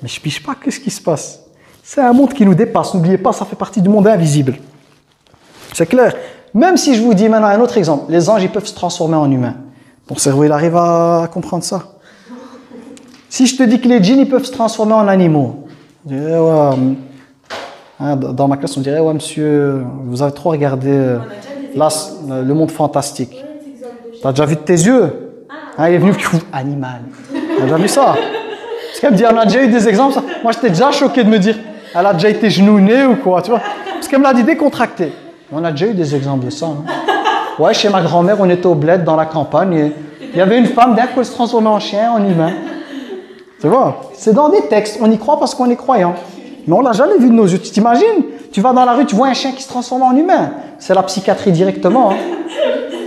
[SPEAKER 1] mais je ne piche pas, qu'est-ce qui se passe? C'est un monde qui nous dépasse. N'oubliez pas, ça fait partie du monde invisible. C'est clair? Même si je vous dis maintenant un autre exemple, les anges, ils peuvent se transformer en humains. Ton cerveau, il arrive à comprendre ça. Si je te dis que les djinns, ils peuvent se transformer en animaux, je dirais, ouais, hein, dans ma classe, on dirait, ouais, monsieur, vous avez trop regardé le monde fantastique. T'as déjà vu de tes yeux? Hein, il est venu, animal. T'as déjà vu ça? Parce qu'elle me dit, on a déjà eu des exemples. Ça. Moi, j'étais déjà choqué de me dire, elle a déjà été genounée ou quoi, tu vois? Parce qu'elle me l'a dit décontracté. On a déjà eu des exemples de ça. Hein. Ouais, chez ma grand-mère, on était au bled, dans la campagne, et il y avait une femme, d'un coup, elle se transformait en chien, en humain. Tu vois, c'est dans des textes, on y croit parce qu'on est croyant. Mais on l'a jamais vu de nos yeux. Tu t'imagines? Tu vas dans la rue, tu vois un chien qui se transforme en humain. C'est la psychiatrie directement. Hein.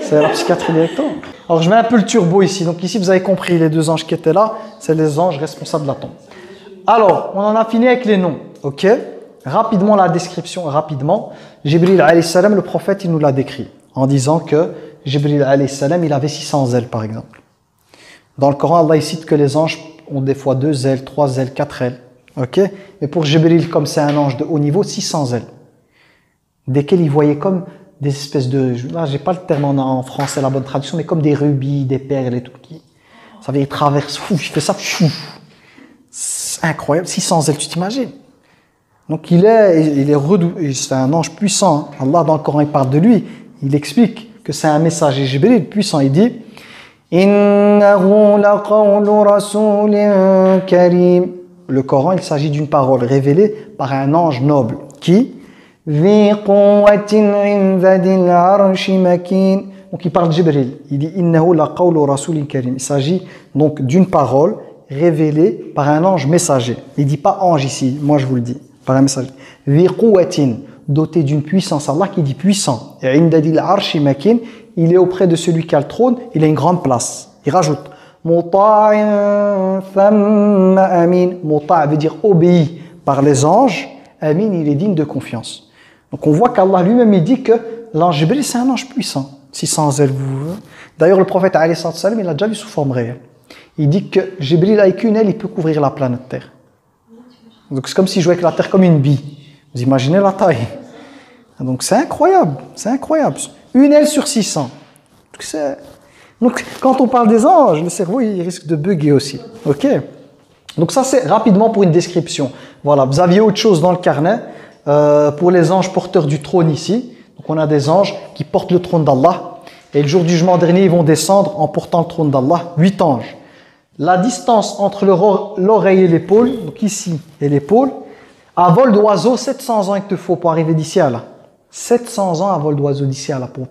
[SPEAKER 1] C'est la psychiatrie directement. Alors je mets un peu le turbo ici. Donc ici, vous avez compris, les deux anges qui étaient là, c'est les anges responsables de la tombe. Alors, on en a fini avec les noms. Ok? Rapidement, la description, rapidement. Jibril alayhi salam, le prophète, il nous l'a décrit en disant que Jibril alayhi salam, il avait 600 ailes, par exemple. Dans le Coran, Allah il cite que les anges ont des fois 2 ailes, 3 ailes, 4 ailes. Ok? Mais pour Jibril, comme c'est un ange de haut niveau, 600 ailes. Desquelles il voyait comme des espèces de... Là, j'ai pas le terme en français, la bonne traduction, mais comme des rubis, des perles et tout. Ça veut dire, il traverse, il fait ça, c'est incroyable, 600 ailes, tu t'imagines? Donc il est redoublé, c'est un ange puissant. Hein. Allah, dans le Coran, il parle de lui. Il explique que c'est un messager Jibril puissant. Il dit Innahu laqawlu rasulin karim. Le Coran, il s'agit d'une parole révélée par un ange noble qui Dhi quwwatin 'inda dhil 'arshi makin. Donc il parle de Jibril. Il dit Innahu laqawlu rasulin karim. Il s'agit donc d'une parole révélée par un ange messager. Il dit pas ange ici, moi je vous le dis, par un messager. Dhi quwwatin, doté d'une puissance. Allah qui dit puissant. Et 'inda dhil 'arshi makin. Il est auprès de celui qui a le trône, il a une grande place. Il rajoute Muta'in thamma amin. Muta' veut dire obéi par les anges. Amin, il est digne de confiance. Donc on voit qu'Allah lui-même il dit que l'ange Jibril c'est un ange puissant. 600 ailes. D'ailleurs le prophète alayhi salam, il l'a déjà vu sous forme réelle. Il dit que Jibril avec une aile, il peut couvrir la planète Terre. Donc c'est comme s'il jouait avec la Terre comme une bille. Vous imaginez la taille. Donc c'est incroyable, c'est incroyable. Une aile sur 600. Donc quand on parle des anges, le cerveau il risque de bugger aussi. Ok. Donc ça c'est rapidement pour une description. Voilà, vous aviez autre chose dans le carnet pour les anges porteurs du trône ici. Donc on a des anges qui portent le trône d'Allah. Et le jour du jugement dernier, ils vont descendre en portant le trône d'Allah. 8 anges. La distance entre l'oreille et l'épaule, donc ici et l'épaule, à vol d'oiseau, 700 ans il te faut pour arriver d'ici à là. 700 ans à vol d'oiseau d'ici à là pour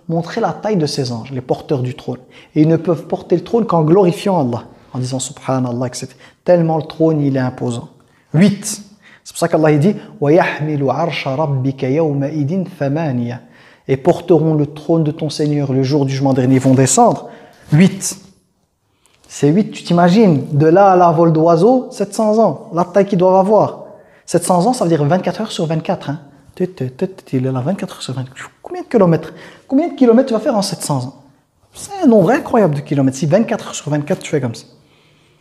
[SPEAKER 1] montrer la taille de ces anges, les porteurs du trône. Et ils ne peuvent porter le trône qu'en glorifiant Allah, en disant Subhanallah, etc. Tellement le trône il est imposant. 8. C'est pour ça qu'Allah dit وَيَحْمِلُ عَرْشَ رَبِّكَ يَوْمَئِذٍ ثَمَانِيَةٌ. Et porteront le trône de ton Seigneur le jour du jugement dernier, ils vont descendre. 8. C'est 8, tu t'imagines, de là à la vol d'oiseau, 700 ans, la taille qu'ils doivent avoir. 700 ans, ça veut dire 24 heures sur 24. Hein. Il est là 24 heures sur 24. Combien de kilomètres tu vas faire en 700 ans? C'est un nombre incroyable de kilomètres. Si 24 heures sur 24, tu fais comme ça.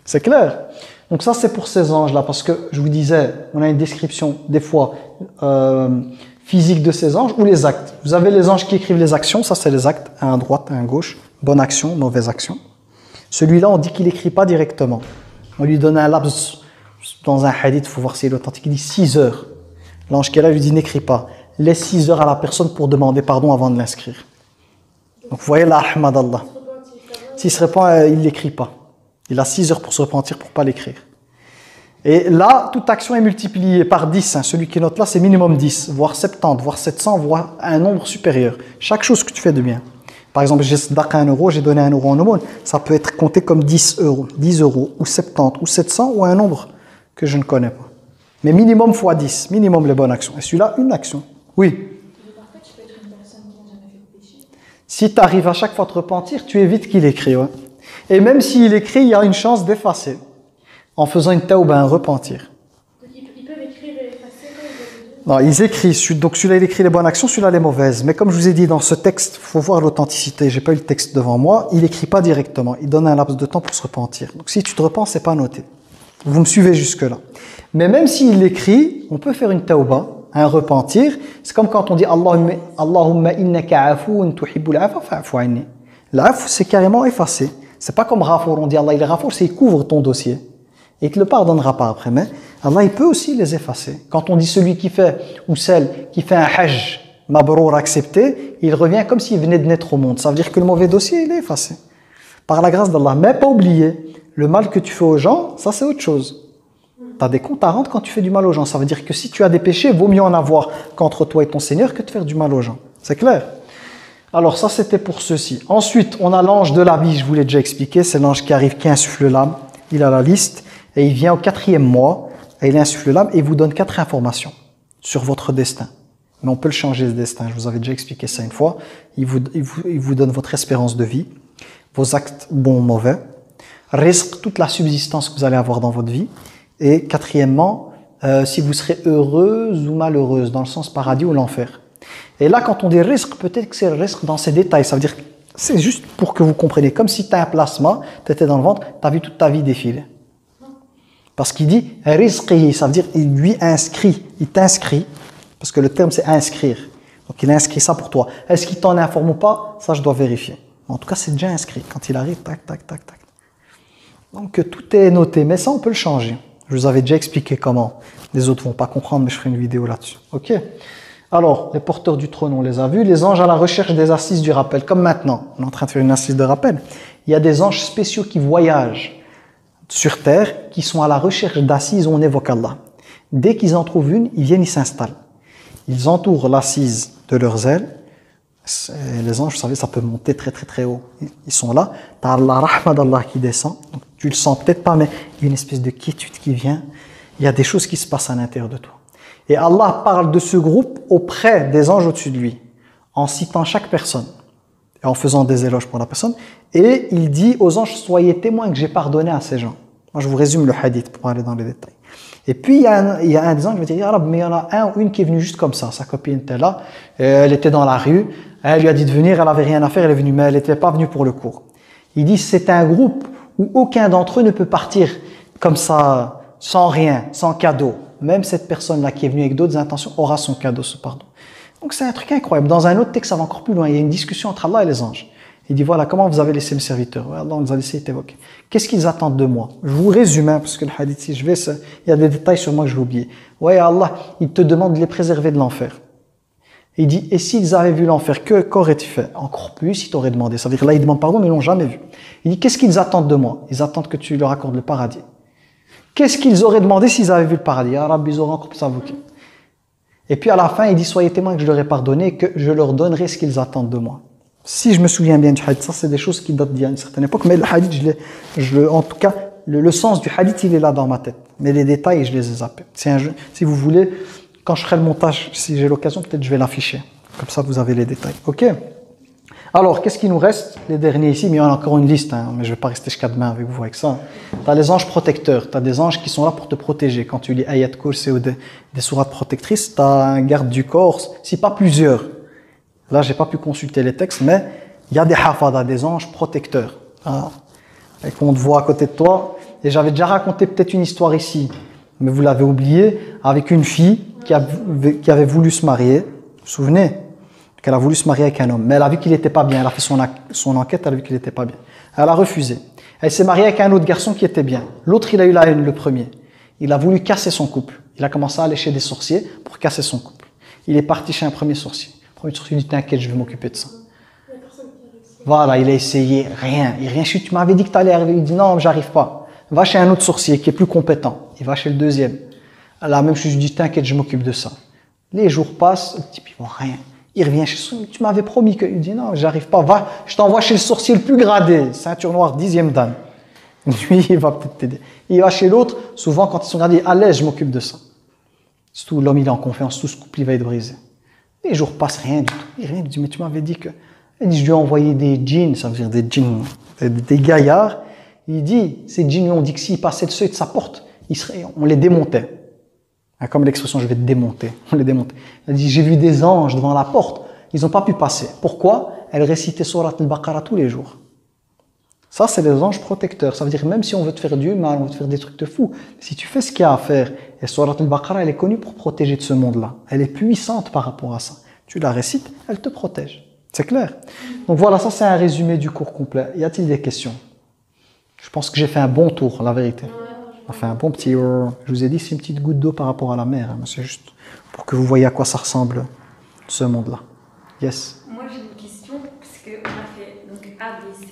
[SPEAKER 1] C'est clair? Donc ça, c'est pour ces anges-là, parce que je vous disais, on a une description, des fois, physique de ces anges, ou les actes. Vous avez les anges qui écrivent les actions, ça c'est les actes, un à droite, un à gauche, bonne action, mauvaise action. Celui-là, on dit qu'il n'écrit pas directement. On lui donne un laps dans un hadith, il faut voir s'il est authentique, il dit 6 heures. L'ange qui est là lui dit n'écris pas. Laisse 6 heures à la personne pour demander pardon avant de l'inscrire. Donc vous voyez là, Ahmad Allah. S'il se répand, il ne l'écrit pas. Il a 6 heures pour se repentir pour ne pas l'écrire. Et là, toute action est multipliée par 10. Hein. Celui qui note là, c'est minimum 10, voire 70, voire 700, voire un nombre supérieur. Chaque chose que tu fais de bien. Par exemple, j'ai sadaqa 1 euro, j'ai donné 1 euro en aumône. Ça peut être compté comme 10 euros, ou 70, ou 700, ou un nombre que je ne connais pas. Mais minimum fois 10, minimum les bonnes actions. Et celui-là, une action. Oui. Si tu arrives à chaque fois à te repentir, tu évites qu'il écrit. Ouais. Et même s'il écrit, il y a une chance d'effacer. En faisant une tauba, un repentir.
[SPEAKER 4] Donc ils peuvent écrire et effacer quand ils veulent.
[SPEAKER 1] Non, ils écrivent. Donc celui-là, il écrit les bonnes actions, celui-là, les mauvaises. Mais comme je vous ai dit dans ce texte, il faut voir l'authenticité. J'ai pas eu le texte devant moi. Il écrit pas directement. Il donne un laps de temps pour se repentir. Donc si tu te repens, c'est pas noté. Vous me suivez jusque-là. Mais même s'il l'écrit, on peut faire une tauba, un repentir. C'est comme quand on dit Allahumma innaka afoun tuhibbul afa fa'fu anni. L'af, c'est carrément effacé. C'est pas comme Ghafour, on dit Allah il est Ghafour, c'est il couvre ton dossier. Et il ne te le pardonnera pas après. Mais Allah, il peut aussi les effacer. Quand on dit celui qui fait, ou celle qui fait un hajj, mabrour accepté, il revient comme s'il venait de naître au monde. Ça veut dire que le mauvais dossier, il est effacé. Par la grâce d'Allah. Mais pas oublier, le mal que tu fais aux gens, ça c'est autre chose. Tu as des comptes à rendre quand tu fais du mal aux gens. Ça veut dire que si tu as des péchés, vaut mieux en avoir qu'entre toi et ton Seigneur que de faire du mal aux gens. C'est clair? Alors ça c'était pour ceci. Ensuite, on a l'ange de la vie, je vous l'ai déjà expliqué. C'est l'ange qui arrive, qui insuffle l'âme. Il a la liste. Et il vient au 4e mois, et il insuffle l'âme, et il vous donne 4 informations sur votre destin. Mais on peut le changer ce destin, je vous avais déjà expliqué ça une fois. Il vous donne votre espérance de vie, vos actes bons ou mauvais, risque toute la subsistance que vous allez avoir dans votre vie, et 4e, si vous serez heureuse ou malheureuse, dans le sens paradis ou l'enfer. Et là, quand on dit risque, peut-être que c'est le risque dans ses détails, ça veut dire, c'est juste pour que vous compreniez, comme si tu as un plasma, tu étais dans le ventre, tu as vu toute ta vie défiler. Parce qu'il dit « rizqihi », ça veut dire il lui inscrit, il t'inscrit, parce que le terme c'est inscrire. Donc il inscrit ça pour toi. Est-ce qu'il t'en informe ou pas? Ça je dois vérifier. En tout cas c'est déjà inscrit. Quand il arrive, tac, tac, tac, tac. Donc tout est noté, mais ça on peut le changer. Je vous avais déjà expliqué comment. Les autres vont pas comprendre, mais je ferai une vidéo là-dessus. Ok. Alors, les porteurs du trône, on les a vus. Les anges à la recherche des assises du rappel. Comme maintenant, on est en train de faire une assise de rappel. Il y a des anges spéciaux qui voyagent sur terre, qui sont à la recherche d'assises où on évoque Allah. Dès qu'ils en trouvent une, ils viennent, ils s'installent. Ils entourent l'assise de leurs ailes. Les anges, vous savez, ça peut monter très très très haut. Ils sont là. Tu as la rahma d'Allah qui descend. Donc, tu le sens peut-être pas, mais il y a une espèce de quiétude qui vient. Il y a des choses qui se passent à l'intérieur de toi. Et Allah parle de ce groupe auprès des anges au-dessus de lui, en citant chaque personne, et en faisant des éloges pour la personne. Et il dit aux anges, soyez témoins que j'ai pardonné à ces gens. Moi, je vous résume le hadith pour aller dans les détails. Et puis, il y a un des anges qui va dire, Ya Rab, mais il y en a un ou une qui est venue juste comme ça. Sa copine était là, elle était dans la rue, elle lui a dit de venir, elle n'avait rien à faire, elle est venue, mais elle n'était pas venue pour le cours. Il dit, c'est un groupe où aucun d'entre eux ne peut partir comme ça, sans rien, sans cadeau. Même cette personne-là qui est venue avec d'autres intentions aura son cadeau, ce pardon. Donc c'est un truc incroyable. Dans un autre texte, ça va encore plus loin. Il y a une discussion entre Allah et les anges. Il dit, voilà, comment vous avez laissé mes serviteurs? Allah nous a laissé t'évoquer. Qu'est-ce qu'ils attendent de moi? Je vous résume, parce que le hadith, si je vais, il y a des détails sur moi que je vais oublier. Ouais, Allah, il te demande de les préserver de l'enfer. Il dit, et s'ils avaient vu l'enfer, qu'aurais-tu fait? Encore plus, il t'aurait demandé. Ça veut dire, là, ils demandent pardon, mais ils l'ont jamais vu. Il dit, qu'est-ce qu'ils attendent de moi? Ils attendent que tu leur accordes le paradis. Qu'est-ce qu'ils auraient demandé s'ils avaient vu le paradis? Ah, Rabbi, ils auraient encore plus invoqué. Et puis à la fin, il dit, soyez témoins que je leur ai pardonné, que je leur donnerai ce qu'ils attendent de moi. Si je me souviens bien du hadith, ça c'est des choses qui datent d'il y a une certaine époque, mais le hadith, en tout cas, le sens du hadith, il est là dans ma tête. Mais les détails, je les ai zappés. Si vous voulez, quand je ferai le montage, si j'ai l'occasion, peut-être je vais l'afficher. Comme ça, vous avez les détails. Ok? Alors, qu'est-ce qui nous reste? Les derniers ici, mais il y en a encore une liste, hein, mais je ne vais pas rester jusqu'à demain avec vous avec ça. Tu as les anges protecteurs, tu as des anges qui sont là pour te protéger. Quand tu lis Ayat Kursi ou des sourates protectrices, tu as un garde du corps, si pas plusieurs. Là, j'ai pas pu consulter les textes, mais il y a des hafada, des anges protecteurs. Hein, et qu'on te voit à côté de toi. Et j'avais déjà raconté peut-être une histoire ici, mais vous l'avez oublié, avec une fille qui avait voulu se marier. Vous vous souvenez? Qu'elle a voulu se marier avec un homme, mais elle a vu qu'il n'était pas bien. Elle a fait son enquête, elle a vu qu'il n'était pas bien. Elle a refusé. Elle s'est mariée avec un autre garçon qui était bien. L'autre, il a eu la haine, le premier. Il a voulu casser son couple. Il a commencé à aller chez des sorciers pour casser son couple. Il est parti chez un premier sorcier. Le premier sorcier lui dit, t'inquiète, je vais m'occuper de ça. Voilà, il a essayé, rien. Tu m'avais dit que tu allais arriver. Il dit, non, j'arrive pas. Va chez un autre sorcier qui est plus compétent. Il va chez le deuxième. La même chose, je lui dis, t'inquiète, je m'occupe de ça. Les jours passent, le type, il voit rien. Il revient chez son, tu m'avais promis que, il dit non, j'arrive pas, va, je t'envoie chez le sorcier le plus gradé, ceinture noire, 10e dan. Lui, il va peut-être t'aider. Il va chez l'autre, souvent quand ils sont gradés, à l'aise, je m'occupe de ça. Surtout l'homme, il est en confiance, tout ce couple, il va être brisé. Les jours passent, rien du tout. Il revient, il dit, mais tu m'avais dit que, il dit, je lui ai envoyé des djinns, ça veut dire des djinns, des gaillards. Il dit, ces djinns lui ont dit que s'ils passaient le seuil de sa porte, on les démontait. Comme l'expression, je vais te démonter. On les démontait. Elle dit, j'ai vu des anges devant la porte. Ils n'ont pas pu passer. Pourquoi? Elle récitait Surat al-Baqarah tous les jours. Ça, c'est les anges protecteurs. Ça veut dire, même si on veut te faire du mal, on veut te faire des trucs de fou, si tu fais ce qu'il y a à faire, et Surat al-Baqarah, elle est connue pour protéger de ce monde-là. Elle est puissante par rapport à ça. Tu la récites, elle te protège. C'est clair? Donc voilà, ça c'est un résumé du cours complet. Y a-t-il des questions? Je pense que j'ai fait un bon tour, la vérité. Enfin, un bon petit... je vous ai dit, c'est une petite goutte d'eau par rapport à la mer. Hein, c'est juste pour que vous voyez à quoi ça ressemble, ce monde-là. Yes.
[SPEAKER 3] Moi, j'ai une question, parce qu'on a fait donc, A, B, C.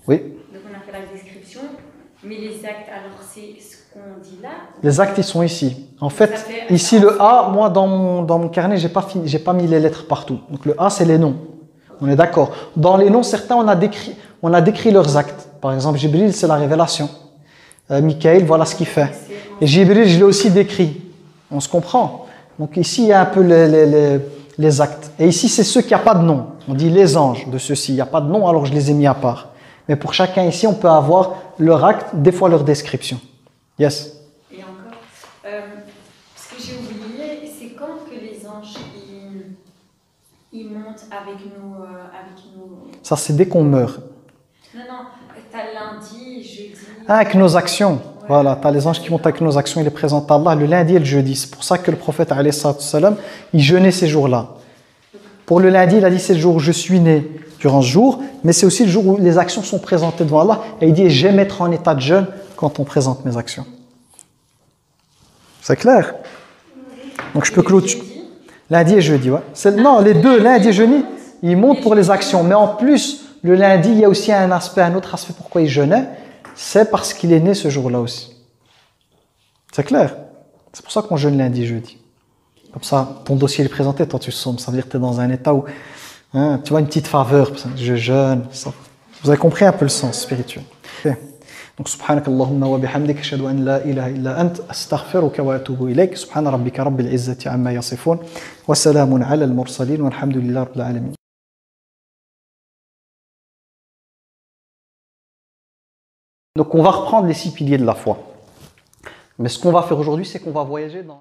[SPEAKER 1] Oui.
[SPEAKER 3] Donc, on a fait la description. Mais les actes, alors, c'est ce qu'on dit là?
[SPEAKER 1] Les actes, ils sont ici. En fait, ici, le A, moi, dans mon carnet, j'ai pas mis les lettres partout. Donc, le A, c'est les noms. On est d'accord. Dans les noms, certains, on a décrit leurs actes. Par exemple, Jibril, c'est la révélation. Michael, voilà ce qu'il fait. Et Jibril, je l'ai aussi décrit. On se comprend. Donc ici, il y a un peu les actes. Et ici, c'est ceux qui n'ont pas de nom. On dit les anges de ceux-ci. Il n'y a pas de nom, alors je les ai mis à part. Mais pour chacun ici, on peut avoir leur acte, des fois leur description. Yes.
[SPEAKER 3] Et encore, ce que j'ai oublié, c'est quand que les anges, ils montent avec nous,
[SPEAKER 1] Ça, c'est dès qu'on meurt.
[SPEAKER 3] Non, t'as lundi, jeudi...
[SPEAKER 1] Avec nos actions.
[SPEAKER 3] Ouais.
[SPEAKER 1] Voilà, tu as les anges qui montent avec nos actions, ils les présentent à Allah le lundi et le jeudi. C'est pour ça que le prophète, alayhi salam, il jeûnait ces jours-là. Pour le lundi, il a dit c'est le jour où je suis né durant ce jour, mais c'est aussi le jour où les actions sont présentées devant Allah. Et il dit j'aime mettre en état de jeûne quand on présente mes actions. C'est clair? Donc je peux clôturer. Lundi et jeudi, ouais. Non, les deux, lundi et jeudi, ils montent pour les actions. Mais en plus, le lundi, il y a aussi un autre aspect pourquoi il jeûnait. C'est parce qu'il est né ce jour-là aussi. C'est clair? C'est pour ça qu'on jeûne lundi et jeudi. Comme ça, ton dossier est présenté, toi tu sommes. Ça veut dire que tu es dans un état où hein, tu vois une petite faveur. Je jeûne. Ça. Vous avez compris un peu le sens spirituel. Okay. Donc, subhanakallahumma wa bihamdik, ashhadu an la ilaha illa ant, astaghfiruka wa atubu ilayk. Subhana rabbika rabbil izzati amma yasifun. Wa salamun ala al-mursalin, walhamdulillahi rabbil alamin. Donc on va reprendre les 6 piliers de la foi. Mais ce qu'on va faire aujourd'hui, c'est qu'on va voyager dans...